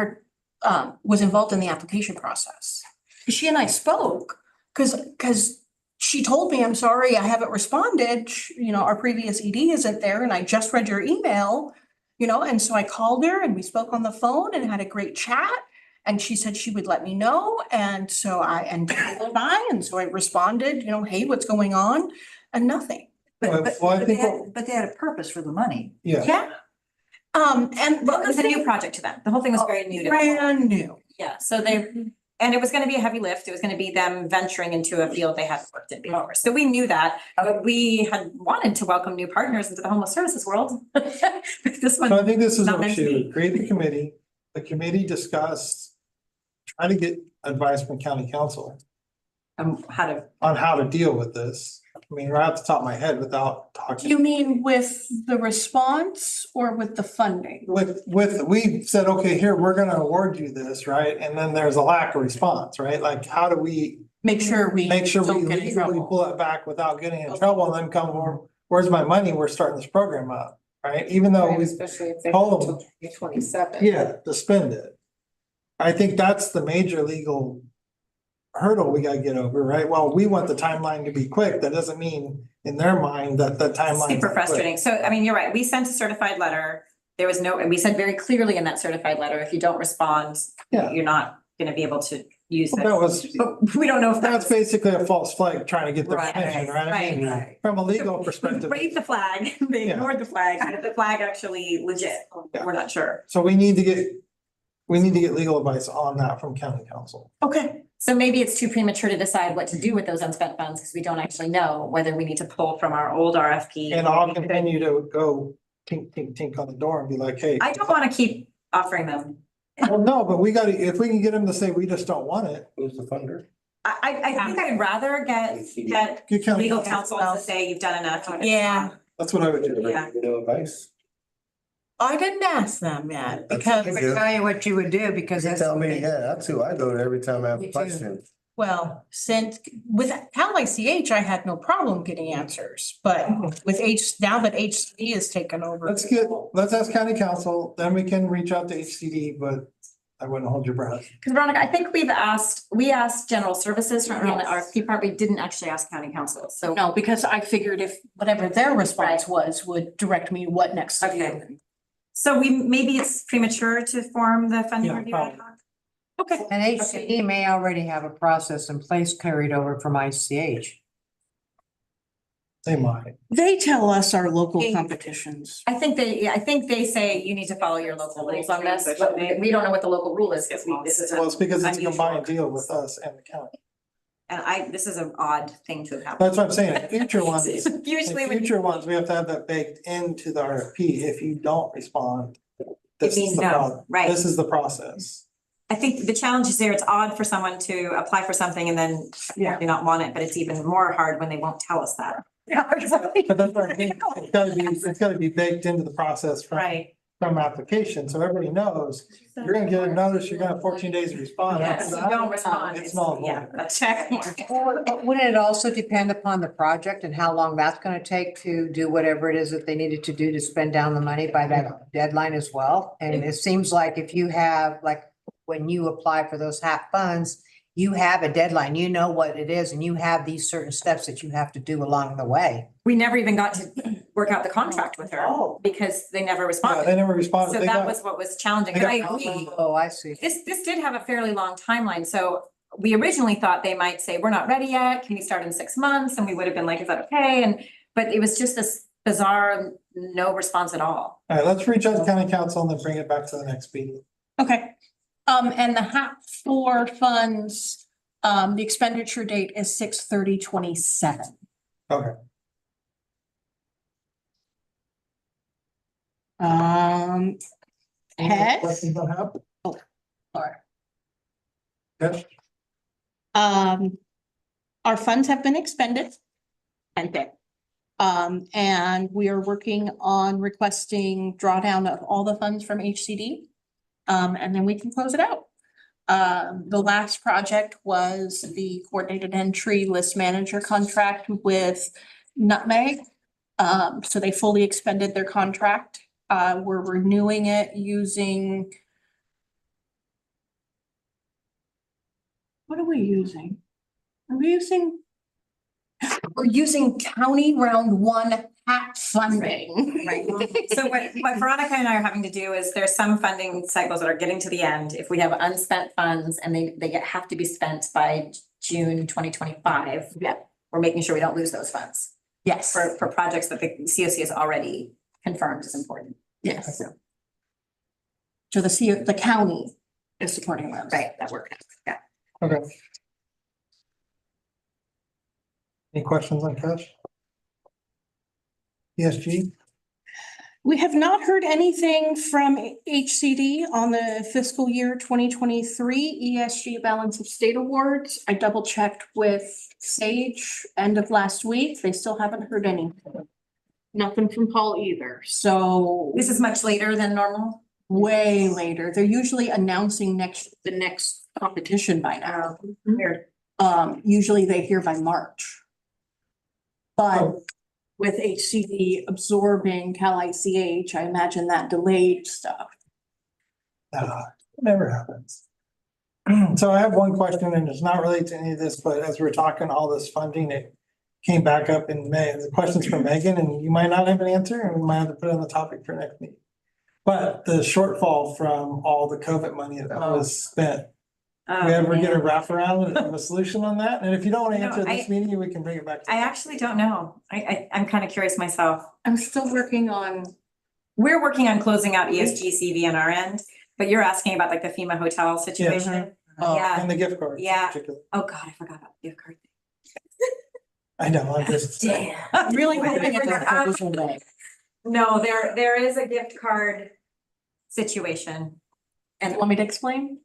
was involved in the application process. She and I spoke, cause she told me, I'm sorry, I haven't responded, our previous ED isn't there, and I just read your email. And so I called her and we spoke on the phone and had a great chat. And she said she would let me know, and so and I responded, hey, what's going on? And nothing. Well, I think But they had a purpose for the money. Yeah, Yeah. And well, it was a new project to them. The whole thing was very new to them. brand new. Yeah, so and it was gonna be a heavy lift. It was gonna be them venturing into a field they hadn't worked in before. So we knew that, but we had wanted to welcome new partners into the homeless services world. But this one. so I think this is Not what meant to she be. would create the committee. The committee discussed, try to get advice from county council How to, on how to deal with this. I mean, right off the top of my head without Do talking. you mean with the response or with the funding? We said, okay, here, we're gonna award you this, right? And then there's a lack of response, right? Like, how do we Make sure we make sure we don't get in legally trouble. pull it back without getting in trouble and then come, where's my money? We're starting this program up, right? Even though we Especially if they told have them, till 27. yeah, to spend it. I think that's the major legal hurdle we gotta get over, right? Well, we want the timeline to be quick. That doesn't mean in their mind that the timeline. super frustrating. So, I mean, you're right. We sent a certified letter. There was no, and we said very clearly in that certified letter, if you don't respond, Yeah. you're not gonna be able to use it. That was, But we don't know if that's that's. basically a false flag trying to get their Right, attention, right? I mean, right. from a legal perspective. Waved the flag, they Yeah. ignored the flag, is the flag actually legit? Yeah. We're not sure. So we need to get legal advice on that from county council. Okay, So maybe it's too premature to decide what to do with those unspent funds, because we don't actually know whether we need to pull from our old RFP. And I'll continue to go tink, tink, tink on the door and be like, hey. I don't wanna keep offering them. Well, no, but we gotta, if we can get them to say, we just don't want it. Who's the funder? I think I'd rather get Get county legal council. counsel to say you've done enough. you can Yeah. stop. That's what I would do. Yeah. Advice? I didn't ask them yet That's because, I would tell you what you would do because You that's. tell me, yeah, that's who I go to every time I have Me a too. question. well, since with Cal ICH, I had no problem getting answers, but with now that HCD has taken over. Let's ask county council, then we can reach out to HCD, but I wouldn't hold your breath. Cause Veronica, I think we asked general services from around the RFP part, we didn't actually ask county council, so. No, because I figured if whatever their response was would direct me what next to do. Okay. So maybe it's premature to form the funding Yeah, review ad probably. hoc? Okay, And HCD may already have a process in place carried over from ICH. They might. they tell us our local Okay. competitions. I think they say you need to follow your local rules on this, but we don't know what the local rule is, because this is Well, it's because it's a unusual. combined deal with us and the county. And this is an odd thing to have happened. That's what I'm saying. Future ones, Usually in when future ones, we have to have that baked into the RFP. If you don't respond. This is means the no, problem. right. This is the process. I think the challenge is there, it's odd for someone to apply for something and then apparently not want it, but it's even more hard when they won't tell us that. But that's what I mean. It's gotta be baked into the process from Right. application, so everybody knows. You're gonna get a notice, you're gonna have 14 days to respond. Yes, After you that, don't respond. It's null and Yeah, void. that's check mark. Wouldn't it also depend upon the project and how long that's gonna take to do whatever it is that they needed to do to spend down the money by that deadline as well? And it seems like if you have, like, when you apply for those HAP funds, you have a deadline, you know what it is, and you have these certain steps that you have to do along the way. We never even got to work out the contract with her because they never Yeah, responded. they never responded. So They that got- was what was challenging. they And I got- agree. Oh, I see. This did have a fairly long timeline, so we originally thought they might say, we're not ready yet, can we start in 6 months? And we would have been like, is that okay? But it was just this bizarre, no response at all. All right, let's reach out to county council and then bring it back to the next meeting. Okay, and the HAP 4 funds, the expenditure date is 6/30/27. Okay. Ted? Questions on HAP? Sorry. Yes. Our funds have been expended. And we are working on requesting drawdown of all the funds from HCD. And then we can close it out. The last project was the coordinated entry list manager contract with Nutmeg. So they fully expended their contract. We're renewing it using. What are we using? Are we using? We're using county round one hat funding. Right. So what Veronica and I are having to do is there's some funding cycles that are getting to the end. If we have unspent funds and have to be spent by June 2025. Yeah. We're making sure we don't lose those funds Yes. for projects that the COC has already confirmed is important. Yes. So the county is supporting those. Right, that worked. Yeah. Okay. Any questions on cash? ESG? We have not heard anything from HCD on the fiscal year 2023 ESG Balance of State Awards. I double checked with Sage end of last week. They still haven't heard anything. Nothing from Paul either. So This is much later than normal. way later. They're usually announcing the next competition by now. Weird. Usually they hear by March. But with HCD absorbing Cal ICH, I imagine that delayed stuff. Never happens. So I have one question, and it's not related to any of this, but as we're talking all this funding, it came back up in May. The question's from Megan, and you might not have an answer, and we might have to put it on the topic for next meeting. But the shortfall from all the COVID money that was spent, we ever get a wraparound of a solution on that? And if you don't want to No, answer this meeting, we can bring it back. I actually don't know. I'm kind of curious myself. I'm still working on. We're working on closing out ESGCV on our end, but you're asking about like the FEMA hotel situation. Yeah. And the gift cards. in Yeah. particular. Oh, God, I forgot about the gift card. I know, I'm just. Damn. Really hoping it's a proposal day. No, there is a gift card situation. And Want me to explain?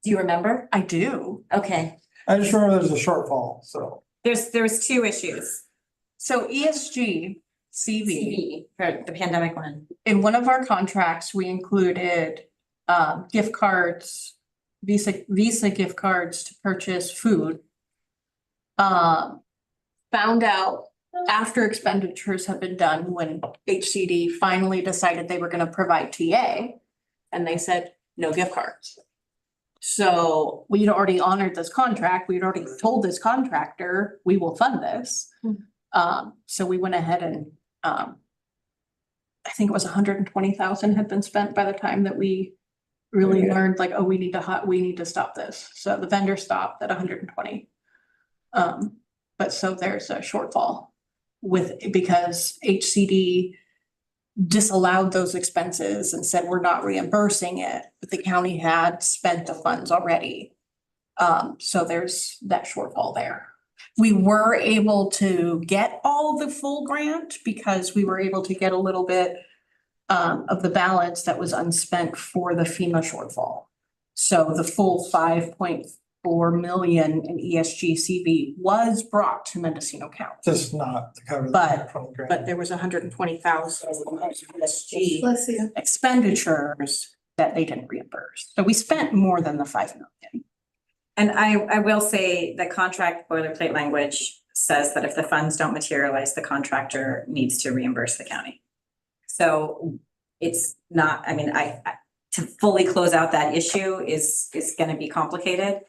do you remember? I do. Okay, I just remember there's a shortfall, so. there's two issues. So ESG CV, CV, for the pandemic one. in one of our contracts, we included gift cards, Visa gift cards to purchase food. Found out after expenditures have been done, when HCD finally decided they were gonna provide TA, and they said, no gift cards. So we'd already honored this contract, we'd already told this contractor, we will fund this. So we went ahead and, I think it was 120,000 had been spent by the time that we really learned like, oh, we need to stop this. So the vendor stopped at 120. But so there's a shortfall because HCD disallowed those expenses and said, we're not reimbursing it, but the county had spent the funds already. So there's that shortfall there. We were able to get all the full grant because we were able to get a little bit of the balance that was unspent for the FEMA shortfall. So the full 5.4 million in ESGCV was brought to Mendocino County. Just not to cover. But- the grand. But there was 120,000 ESG Bless you. expenditures that they didn't reimburse. So we spent more than the 5 million. And I will say the contract boilerplate language says that if the funds don't materialize, the contractor needs to reimburse the county. So it's not, I mean, to fully close out that issue is gonna be complicated.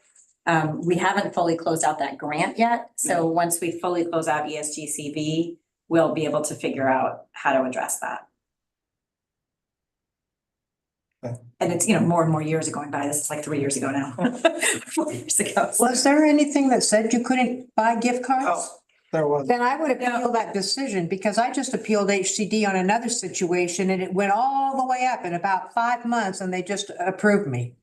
We haven't fully closed out that grant yet, so once we fully close out ESGCV, we'll be able to figure out how to address that. Okay. And it's, more and more years are going by. This is like 3 years ago now. 4 years ago. Was there anything that said you couldn't buy gift cards? Oh, there was. Then I would appeal that decision because I just appealed HCD on another situation and it went all the way up in about 5 months and they just approved me.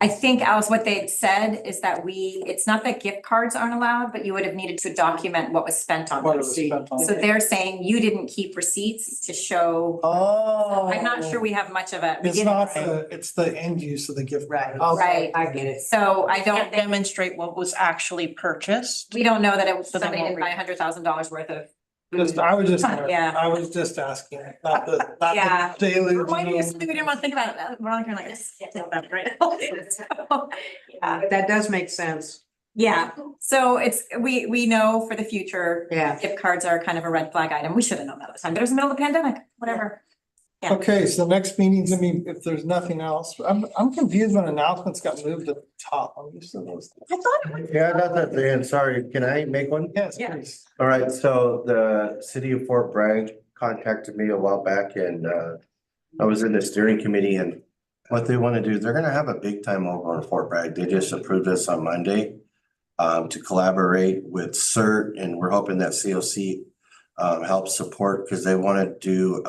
I think, Alice, what they said is that it's not that gift cards aren't allowed, but you would have needed to document what was spent on What those. was spent on. So they're saying you didn't keep receipts to show. Oh. I'm not sure we have much of a. we It's didn't- not it's the end use of the gift. Right. card. Right. I get it. So I don't Can't think, demonstrate what was actually purchased. we don't know that it was, So then somebody we'll didn't buy $100,000 worth of. I was just, Yeah. I was just asking, not the Yeah. deluge. Remind me of something we didn't want to think about. We're all kind of like, this, can't think about it right now. So, yeah. That does make sense. Yeah, so we know for the future, Yeah. gift cards are kind of a red flag item. We should have known that at the time, but it was the middle of the pandemic, whatever. Yeah. Okay, so the next meeting's gonna be, if there's nothing else, I'm confused when announcements got moved to the top. I'm used to those. I thought it was. Yeah, that's it, Dan. Sorry, can I make one? Yes, Yeah. please. All right, so the city of Fort Bragg contacted me a while back and I was in the steering committee and what they want to do, they're gonna have a big time over in Fort Bragg. They just approved this on Monday to collaborate with CERT, and we're hoping that COC helps support because they want to do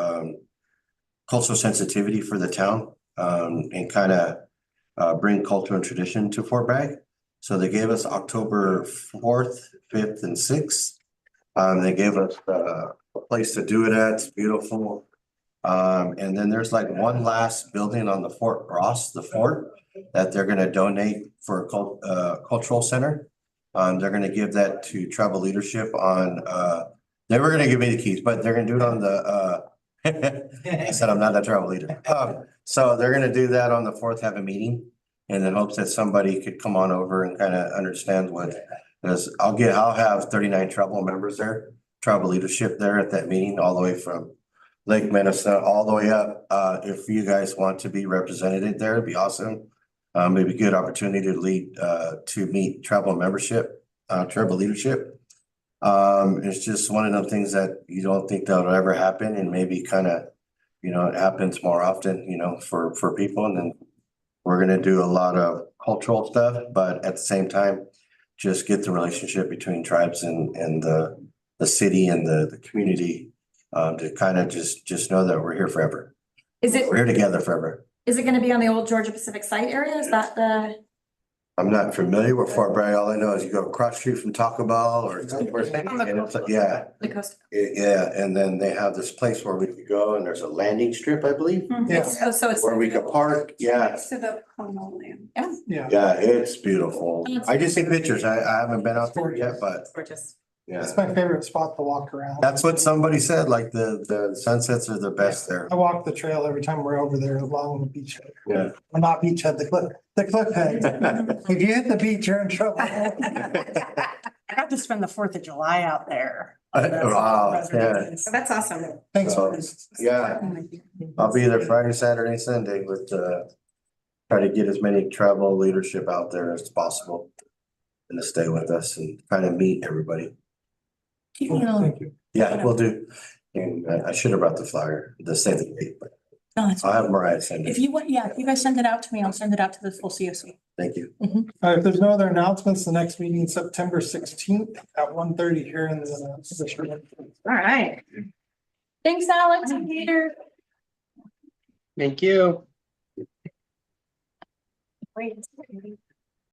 cultural sensitivity for the town and kind of bring culture and tradition to Fort Bragg. So they gave us October 4th, 5th, and 6th. They gave us a place to do it at. It's beautiful. And then there's like one last building on the Fort Ross, the fort, that they're gonna donate for a cultural center. They're gonna give that to tribal leadership on, they were gonna give me the keys, but they're gonna do it on the, I said I'm not a tribal leader. So they're gonna do that on the 4th, have a meeting, and in hopes that somebody could come on over and kind of understand what, because I'll have 39 tribal members there, tribal leadership there at that meeting, all the way from Lake Minnesota, all the way up. If you guys want to be represented there, it'd be awesome. Maybe a good opportunity to lead, to meet tribal membership, tribal leadership. It's just one of them things that you don't think that'll ever happen, and maybe kind of, it happens more often, for people. And then we're gonna do a lot of cultural stuff, but at the same time, just get the relationship between tribes and the city and the community. To kind of just know that we're here forever. We're here together forever. Is it gonna be on the old Georgia Pacific site area? Is that the? I'm not familiar with Fort Bragg. All I know is you go across the street from Taco Bell or somewhere. And it's like, yeah, The coast? yeah. And then they have this place where we could go and there's a landing strip, I believe, Yeah. So it's. where we could park. Yeah, Next to the homeland. Yeah, yeah, it's beautiful. I just see pictures. I haven't been out there yet, but Gorgeous. yeah. it's my favorite spot to walk around. That's what somebody said, like the sunsets are the best there. I walk the trail every time we're over there along the beachhead. Yeah. Well, not beachhead, the cliff head. If you hit the beach, you're in trouble. I got to spend the 4th of July out there. Wow, yeah. That's awesome. Thanks. So, yeah, I'll be there Friday, Saturday, Sunday with try to get as many tribal leadership out there as possible. And to stay with us and kind of meet everybody. Thank you. Yeah, we'll do. And I should have brought the flyer, the save the date, but I'll have Mariah send If it. you want, yeah, if you guys send it out to me, I'll send it out to the full COC. Thank you. If there's no other announcements, the next meeting is September 16th at 1:30 here in the. All right. Thanks, Alex and Peter. Thank you. Great.